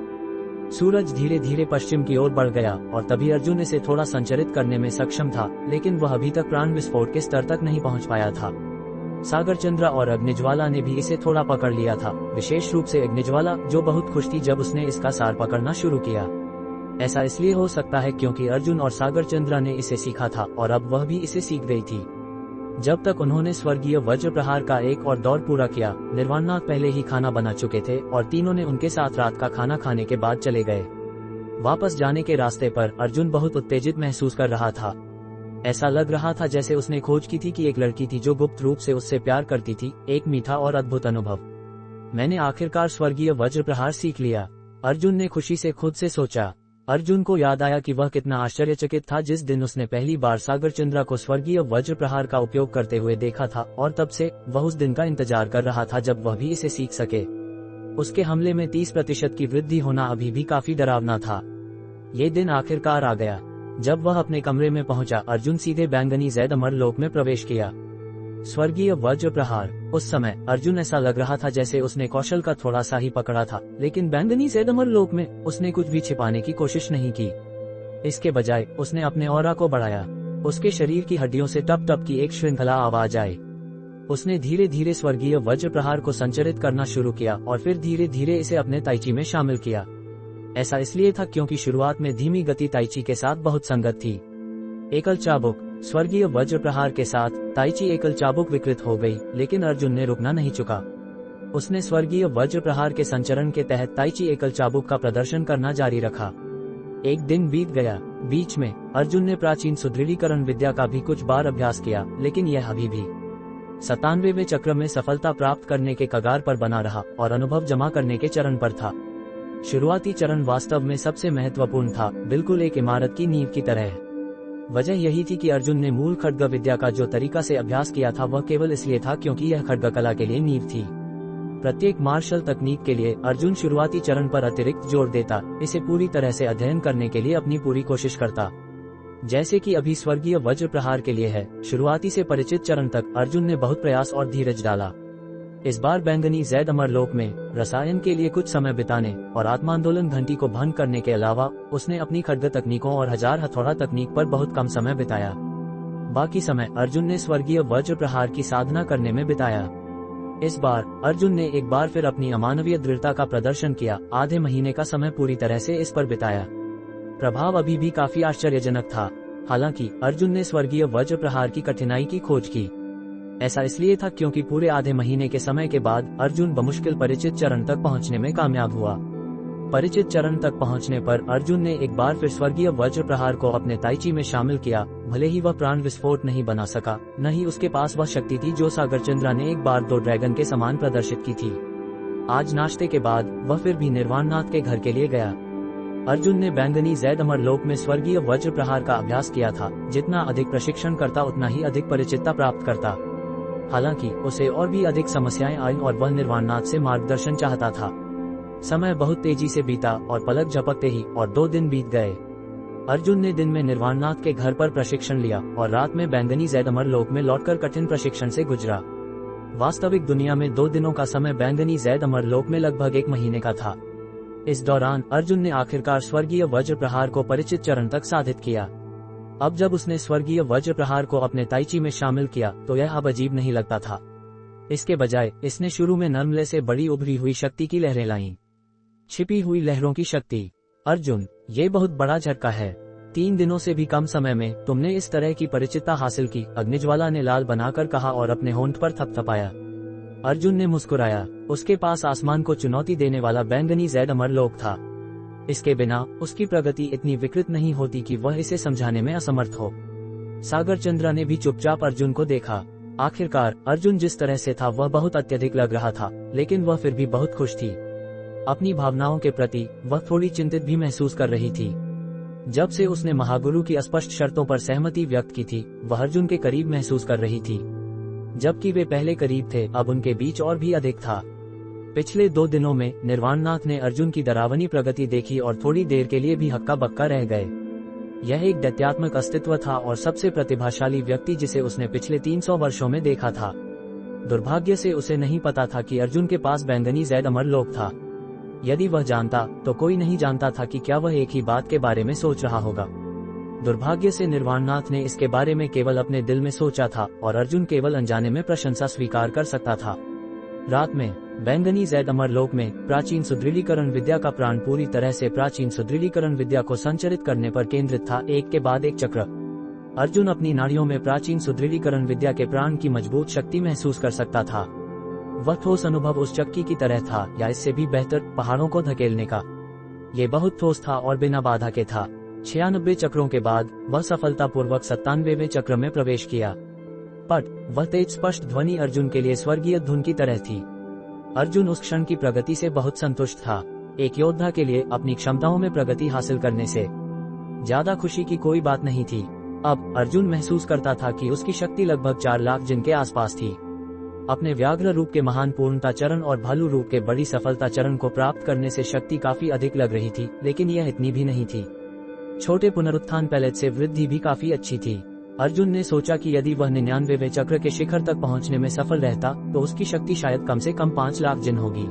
सूरज धीरे धीरे पश्चिम की ओर बढ़ गया और तभी अर्जुन इसे थोड़ा संचरित करने में सक्षम था, लेकिन वह अभी तक प्राण विस्फोट के स्तर तक नहीं पहुंच पाया था। सागरचंद्र और अग्निज्वाला ने भी इसे थोड़ा पकड़ लिया था, विशेष रूप से अग्निज्वाला, जो बहुत खुश थी जब उसने इसका सार पकड़ना शुरू किया। ऐसा इसलिए हो सकता है क्योंकि अर्जुन और सागरचंद्र ने इसे सीखा था और अब वह भी इसे सीख गई थी। जब तक उन्होंने स्वर्गीय वज्र प्रहार का एक और दौर पूरा किया, निर्वाणनाथ पहले ही खाना बना चुके थे और तीनों ने उनके साथ रात का खाना खाने के बाद चले गए। वापस जाने के रास्ते पर अर्जुन बहुत उत्तेजित महसूस कर रहा था। ऐसा लग रहा था जैसे उसने खोज की थी कि एक लड़की थी जो गुप्त रूप से उससे प्यार करती थी। एक मीठा और अद्भुत अनुभव। मैंने आखिरकार स्वर्गीय वज्र प्रहार सीख लिया, अर्जुन ने खुशी से खुद से सोचा। अर्जुन को याद आया कि वह कितना आश्चर्यचकित था जिस दिन उसने पहली बार सागरचंद्र को स्वर्गीय वज्र प्रहार का उपयोग करते हुए देखा था, और तब से वह उस दिन का इंतजार कर रहा था जब वह भी इसे सीख सके। उसके हमले में 30% की वृद्धि होना अभी भी काफी डरावना था। ये दिन आखिरकार आ गया। जब वह अपने कमरे में पहुंचा, अर्जुन सीधे बैंगनी जैद अमर लोक में प्रवेश किया। स्वर्गीय वज्र प्रहार। उस समय अर्जुन ऐसा लग रहा था जैसे उसने कौशल का थोड़ा सा ही पकड़ा था, लेकिन बैंगनी जैद अमर लोक में उसने कुछ भी छिपाने की कोशिश नहीं की। इसके बजाय उसने अपने ऑरा को बढ़ाया। उसके शरीर की हड्डियों से टप टप की एक श्रृंखला आवाज आई। उसने धीरे धीरे स्वर्गीय वज्र प्रहार को संचरित करना शुरू किया और फिर धीरे धीरे इसे अपने ताइची में शामिल किया। ऐसा इसलिए था क्योंकि शुरुआत में धीमी गति ताइची के साथ बहुत संगत थी। एकल चाबुक। स्वर्गीय वज्र प्रहार के साथ ताइची एकल चाबुक विकृत हो गई, लेकिन अर्जुन ने रुकना नहीं चुका। उसने स्वर्गीय वज्र प्रहार के संचरण के तहत ताइची एकल चाबुक का प्रदर्शन करना जारी रखा। एक दिन बीत गया। बीच में अर्जुन ने प्राचीन सुदृढ़ीकरण विद्या का भी कुछ बार अभ्यास किया, लेकिन यह अभी भी 97वें चक्र में सफलता प्राप्त करने के कगार पर बना रहा और अनुभव जमा करने के चरण पर था। शुरुआती चरण वास्तव में सबसे महत्वपूर्ण था, बिल्कुल एक इमारत की नींव की तरह। वजह यही थी कि अर्जुन ने मूल खड्ग विद्या का जो तरीका से अभ्यास किया था वह केवल इसलिए था क्योंकि यह खड्ग कला के लिए नींव थी। प्रत्येक मार्शल तकनीक के लिए अर्जुन शुरुआती चरण पर अतिरिक्त जोर देता, इसे पूरी तरह से अध्ययन करने के लिए अपनी पूरी कोशिश करता। जैसे कि अभी स्वर्गीय वज्र प्रहार के लिए है, शुरुआती से परिचित चरण तक अर्जुन ने बहुत प्रयास और धीरज डाला। इस बार बैंगनी जैद अमर लोक में रसायन के लिए कुछ समय बिताने और आत्मांदोलन घंटी को भंग करने के अलावा उसने अपनी खड्ग तकनीकों और हजार हथौड़ा तकनीक पर बहुत कम समय बिताया। बाकी समय अर्जुन ने स्वर्गीय वज्र प्रहार की साधना करने में बिताया। इस बार अर्जुन ने एक बार फिर अपनी अमानवीय दृढ़ता का प्रदर्शन किया। आधे महीने का समय पूरी तरह से इस पर बिताया। प्रभाव अभी भी काफी आश्चर्यजनक था। हालांकि अर्जुन ने स्वर्गीय वज्र प्रहार की कठिनाई की खोज की। ऐसा इसलिए था क्योंकि पूरे आधे महीने के समय के बाद अर्जुन बमुश्किल परिचित चरण तक पहुंचने में कामयाब हुआ। परिचित चरण तक पहुंचने पर अर्जुन ने एक बार फिर स्वर्गीय वज्र प्रहार को अपने ताइची में शामिल किया। भले ही वह प्राण विस्फोट नहीं बना सका, न ही उसके पास वह शक्ति थी जो सागरचंद्र ने एक बार 2 ड्रैगन के समान प्रदर्शित की थी। आज नाश्ते के बाद वह फिर भी निर्वाणनाथ के घर के लिए गया। अर्जुन ने बैंगनी जैद अमर लोक में स्वर्गीय वज्र प्रहार का अभ्यास किया था। जितना अधिक प्रशिक्षण करता उतना ही अधिक परिचितता प्राप्त करता। हालांकि उसे और भी अधिक समस्याएं आईं और वह निर्वाणनाथ से मार्गदर्शन चाहता था। समय बहुत तेजी से बीता और पलक झपकते ही और 2 दिन बीत गए। अर्जुन ने दिन में निर्वाणनाथ के घर पर प्रशिक्षण लिया और रात में बैंगनी जैद अमर लोक में लौटकर कठिन प्रशिक्षण से गुजरा। वास्तविक दुनिया में 2 दिनों का समय बैंगनी जैद अमर लोक में लगभग 1 महीने का था। इस दौरान अर्जुन ने आखिरकार स्वर्गीय वज्र प्रहार को परिचित चरण तक साधित किया। अब जब उसने स्वर्गीय वज्र प्रहार को अपने ताइची में शामिल किया तो यह अब अजीब नहीं लगता था। इसके बजाय इसने शुरू में नर्मले से बड़ी उभरी हुई शक्ति की लहरें लाईं। छिपी हुई लहरों की शक्ति। अर्जुन, ये बहुत बड़ा झटका है। 3 दिनों से भी कम समय में तुमने इस तरह की परिचितता हासिल की, अग्निज्वाला ने लाल बनाकर कहा और अपने होंठ पर थपथपाया। अर्जुन ने मुस्कुराया। उसके पास आसमान को चुनौती देने वाला बैंगनी जैद अमर लोक था। इसके बिना उसकी प्रगति इतनी विकृत नहीं होती कि वह इसे समझाने में असमर्थ हो। सागरचंद्र ने भी चुपचाप अर्जुन को देखा। आखिरकार अर्जुन जिस तरह से था वह बहुत अत्यधिक लग रहा था, लेकिन वह फिर भी बहुत खुश थी। अपनी भावनाओं के प्रति वह थोड़ी चिंतित भी महसूस कर रही थी। जब से उसने महागुरु की स्पष्ट शर्तों पर सहमति व्यक्त की थी, वह अर्जुन के करीब महसूस कर रही थी। जबकि वे पहले करीब थे, अब उनके बीच और भी अधिक था। पिछले 2 दिनों में निर्वाणनाथ ने अर्जुन की डरावनी प्रगति देखी और थोड़ी देर के लिए भी हक्का बक्का रह गए। यह एक दैत्यात्मक अस्तित्व था और सबसे प्रतिभाशाली व्यक्ति जिसे उसने पिछले 300 वर्षों में देखा था। दुर्भाग्य से उसे नहीं पता था कि अर्जुन के पास बैंगनी जैद अमरलोक था। यदि वह जानता तो कोई नहीं जानता था कि क्या वह एक ही बात के बारे में सोच रहा होगा। दुर्भाग्य से निर्वाणनाथ ने इसके बारे में केवल अपने दिल में सोचा था और अर्जुन केवल अनजाने में प्रशंसा स्वीकार कर सकता था। रात में बैंगनी जैद अमरलोक में प्राचीन सुदृढ़ीकरण विद्या का प्राण पूरी तरह से प्राचीन सुदृढ़ीकरण विद्या को संचरित करने पर केंद्रित था, एक के बाद एक चक्र। अर्जुन अपनी नाड़ियों में प्राचीन सुदृढ़ीकरण विद्या के प्राण की मजबूत शक्ति महसूस कर सकता था। वह ठोस अनुभव उस चक्की की तरह था, या इससे भी बेहतर, पहाड़ों को धकेलने का। ये बहुत ठोस था और बिना बाधा के था। 96 चक्रों के बाद वह सफलतापूर्वक 97वें चक्र में प्रवेश किया। पट वह तेज स्पष्ट ध्वनि अर्जुन के लिए स्वर्गीय धुन की तरह थी। अर्जुन उस क्षण की प्रगति से बहुत संतुष्ट था। एक योद्धा के लिए अपनी क्षमताओं में प्रगति हासिल करने से ज्यादा खुशी की कोई बात नहीं थी। अब अर्जुन महसूस करता था कि उसकी शक्ति लगभग 4 लाख जिन के आसपास थी। अपने व्याघ्र रूप के महान पूर्णता चरण और भालू रूप के बड़ी सफलता चरण को प्राप्त करने से शक्ति काफी अधिक लग रही थी, लेकिन यह इतनी भी नहीं थी। छोटे पुनरुत्थान पैलेट से वृद्धि भी काफी अच्छी थी। अर्जुन ने सोचा कि यदि वह 99वें चक्र के शिखर तक पहुंचने में सफल रहता तो उसकी शक्ति शायद कम से कम 5 लाख जिन होगी।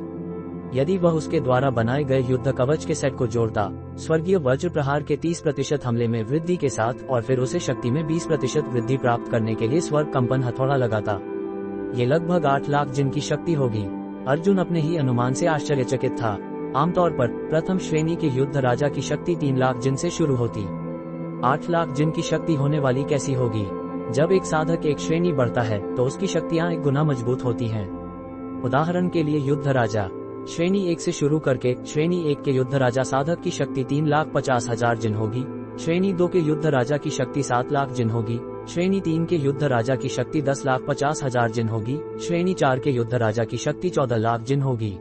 यदि वह उसके द्वारा बनाए गए युद्ध कवच के सेट को जोड़ता, स्वर्गीय वज्र प्रहार के 30% हमले में वृद्धि के साथ, और फिर उसे शक्ति में 20% वृद्धि प्राप्त करने के लिए स्वर्ग कंपन हथौड़ा लगाता, ये लगभग 8 लाख जिन की शक्ति होगी। अर्जुन अपने ही अनुमान से आश्चर्यचकित था। आमतौर पर प्रथम श्रेणी के युद्ध राजा की शक्ति 3 लाख जिन से शुरू होती। 8 लाख जिन की शक्ति होने वाली कैसी होगी? जब एक साधक एक श्रेणी बढ़ता है तो उसकी शक्तियां 1 गुना मजबूत होती हैं। उदाहरण के लिए युद्ध राजा श्रेणी 1 से शुरू करके श्रेणी 1 के युद्ध राजा साधक की शक्ति 3,50,000 जिन होगी। श्रेणी 2 के युद्ध राजा की शक्ति 7 लाख जिन होगी। श्रेणी 3 के युद्ध राजा की शक्ति 10,50,000 जिन होगी। श्रेणी 4 के युद्ध राजा की शक्ति 14 लाख जिन होगी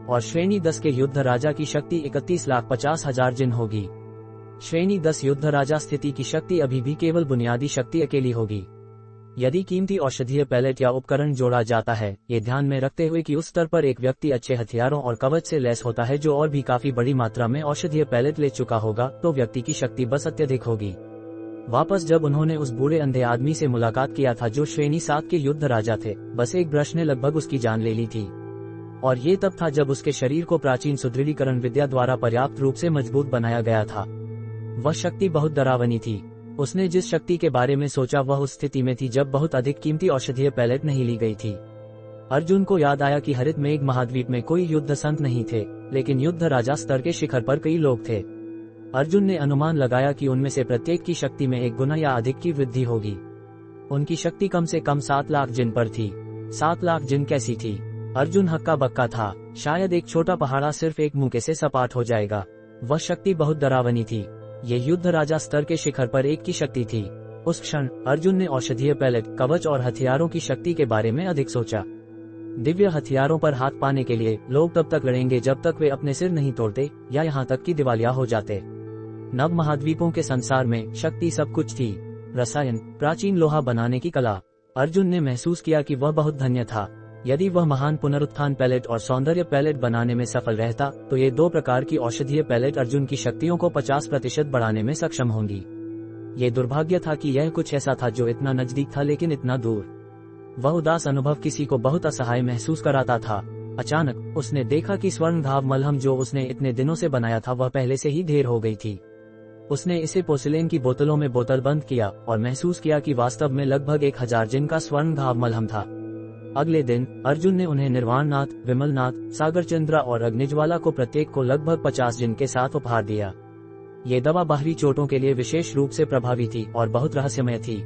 और श्रेणी 10 के युद्ध राजा की शक्ति 31,50,000 जिन होगी। श्रेणी 10 युद्ध राजा स्थिति की शक्ति अभी भी केवल बुनियादी शक्ति अकेली होगी। यदि कीमती औषधीय पैलेट या उपकरण जोड़ा जाता है, ये ध्यान में रखते हुए कि उस स्तर पर एक व्यक्ति अच्छे हथियारों और कवच से लैस होता है जो और भी काफी बड़ी मात्रा में औषधीय पैलेट ले चुका होगा, तो व्यक्ति की शक्ति बस अत्यधिक होगी। वापस जब उन्होंने उस बूढ़े अंधे आदमी से मुलाकात किया था जो श्रेणी 7 के युद्ध राजा थे, बस एक ब्रश ने लगभग उसकी जान ले ली थी। और ये तब था जब उसके शरीर को प्राचीन सुदृढ़ीकरण विद्या द्वारा पर्याप्त रूप से मजबूत बनाया गया था। वह शक्ति बहुत डरावनी थी। उसने जिस शक्ति के बारे में सोचा वह उस स्थिति में थी जब बहुत अधिक कीमती औषधीय पैलेट नहीं ली गई थी। अर्जुन को याद आया कि हरित मेघ महाद्वीप में कोई युद्ध संत नहीं थे, लेकिन युद्ध राजा स्तर के शिखर पर कई लोग थे। अर्जुन ने अनुमान लगाया कि उनमें से प्रत्येक की शक्ति में 1 गुना या अधिक की वृद्धि होगी। उनकी शक्ति कम से कम 7 लाख जिन पर थी। 7 लाख जिन कैसी थी? अर्जुन हक्का बक्का था। शायद एक छोटा पहाड़ा सिर्फ एक मुक्के से सपाट हो जाएगा। वह शक्ति बहुत डरावनी थी। ये युद्ध राजा स्तर के शिखर पर 1 की शक्ति थी। उस क्षण अर्जुन ने औषधीय पैलेट, कवच और हथियारों की शक्ति के बारे में अधिक सोचा। दिव्य हथियारों पर हाथ पाने के लिए लोग तब तक लड़ेंगे जब तक वे अपने सिर नहीं तोड़ते या यहाँ तक कि दिवालिया हो जाते। नव महाद्वीपों के संसार में शक्ति सब कुछ थी। रसायन, प्राचीन लोहा बनाने की कला। अर्जुन ने महसूस किया कि वह बहुत धन्य था। यदि वह महान पुनरुत्थान पैलेट और सौंदर्य पैलेट बनाने में सफल रहता तो ये 2 प्रकार की औषधीय पैलेट अर्जुन की शक्तियों को 50% बढ़ाने में सक्षम होंगी। ये दुर्भाग्य था कि यह कुछ ऐसा था जो इतना नजदीक था लेकिन इतना दूर। वह उदास अनुभव किसी को बहुत असहाय महसूस कराता था। अचानक उसने देखा कि स्वर्ण घाव मलहम जो उसने इतने दिनों से बनाया था वह पहले से ही ढेर हो गई थी। उसने इसे पोर्सिलेन की बोतलों में बोतलबंद किया और महसूस किया कि वास्तव में लगभग 1000 जिन का स्वर्ण घाव मलहम था। अगले दिन अर्जुन ने उन्हें निर्वाणनाथ, विमलनाथ, सागरचंद्रा और अग्निज्वाला को प्रत्येक को लगभग 50 जिन के साथ उपहार दिया। ये दवा बाहरी चोटों के लिए विशेष रूप से प्रभावी थी और बहुत रहस्यमय थी।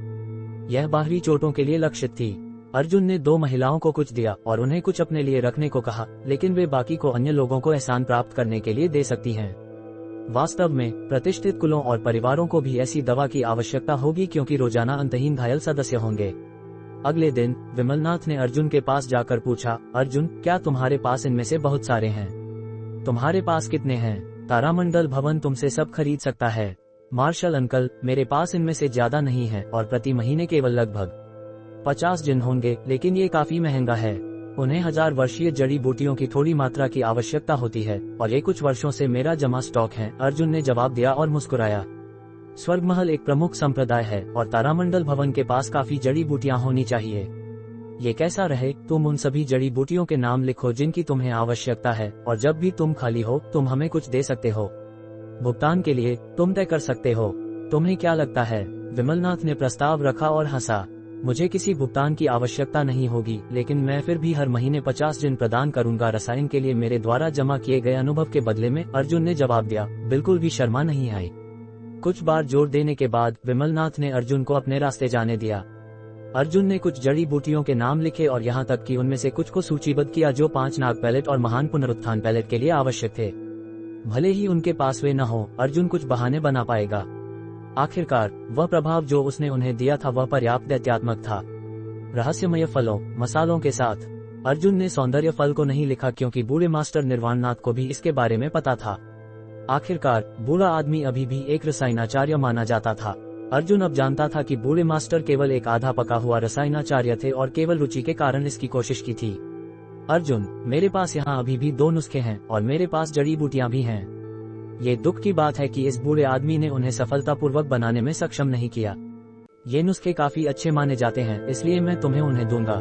यह बाहरी चोटों के लिए लक्षित थी। अर्जुन ने 2 महिलाओं को कुछ दिया और उन्हें कुछ अपने लिए रखने को कहा, लेकिन वे बाकी को अन्य लोगों को एहसान प्राप्त करने के लिए दे सकती हैं। वास्तव में प्रतिष्ठित कुलों और परिवारों को भी ऐसी दवा की आवश्यकता होगी क्योंकि रोजाना अंतहीन घायल सदस्य होंगे। अगले दिन विमलनाथ ने अर्जुन के पास जाकर पूछा, अर्जुन, क्या तुम्हारे पास इनमें से बहुत सारे हैं? तुम्हारे पास कितने हैं? तारामंडल भवन तुमसे सब खरीद सकता है। मार्शल अंकल, मेरे पास इनमें से ज्यादा नहीं है और प्रति महीने केवल लगभग 50 जिन होंगे, लेकिन ये काफी महंगा है। उन्हें 1000 वर्षीय जड़ी बूटियों की थोड़ी मात्रा की आवश्यकता होती है और ये कुछ वर्षों से मेरा जमा स्टॉक है, अर्जुन ने जवाब दिया और मुस्कुराया। स्वर्गमहल एक प्रमुख संप्रदाय है और तारामंडल भवन के पास काफी जड़ी बूटियां होनी चाहिए। ये कैसा रहे, तुम उन सभी जड़ी बूटियों के नाम लिखो जिनकी तुम्हें आवश्यकता है और जब भी तुम खाली हो तुम हमें कुछ दे सकते हो। भुगतान के लिए तुम तय कर सकते हो। तुम्हें क्या लगता है? विमलनाथ ने प्रस्ताव रखा और हंसा। मुझे किसी भुगतान की आवश्यकता नहीं होगी, लेकिन मैं फिर भी हर महीने 50 जिन प्रदान करूंगा रसायन के लिए मेरे द्वारा जमा किए गए अनुभव के बदले में, अर्जुन ने जवाब दिया, बिल्कुल भी शर्मा नहीं आई। कुछ बार जोर देने के बाद विमलनाथ ने अर्जुन को अपने रास्ते जाने दिया। अर्जुन ने कुछ जड़ी बूटियों के नाम लिखे और यहाँ तक कि उनमें से कुछ को सूचीबद्ध किया जो 5 नाग पैलेट और महान पुनरुत्थान पैलेट के लिए आवश्यक थे। भले ही उनके पास वे न हो, अर्जुन कुछ बहाने बना पाएगा। आखिरकार वह प्रभाव जो उसने उन्हें दिया था वह पर्याप्त दैत्यात्मक था। रहस्यमय फलों, मसालों के साथ। अर्जुन ने सौंदर्य फल को नहीं लिखा क्योंकि बूढ़े मास्टर निर्वाणनाथ को भी इसके बारे में पता था। आखिरकार बूढ़ा आदमी अभी भी एक रसायनाचार्य माना जाता था। अर्जुन अब जानता था कि बूढ़े मास्टर केवल एक आधा पका हुआ रसायनाचार्य थे और केवल रुचि के कारण इसकी कोशिश की थी। अर्जुन, मेरे पास यहाँ अभी भी 2 नुस्खे हैं और मेरे पास जड़ी बूटियां भी हैं। ये दुख की बात है कि इस बूढ़े आदमी ने उन्हें सफलतापूर्वक बनाने में सक्षम नहीं किया। ये नुस्खे काफी अच्छे माने जाते हैं, इसलिए मैं तुम्हें उन्हें दूंगा।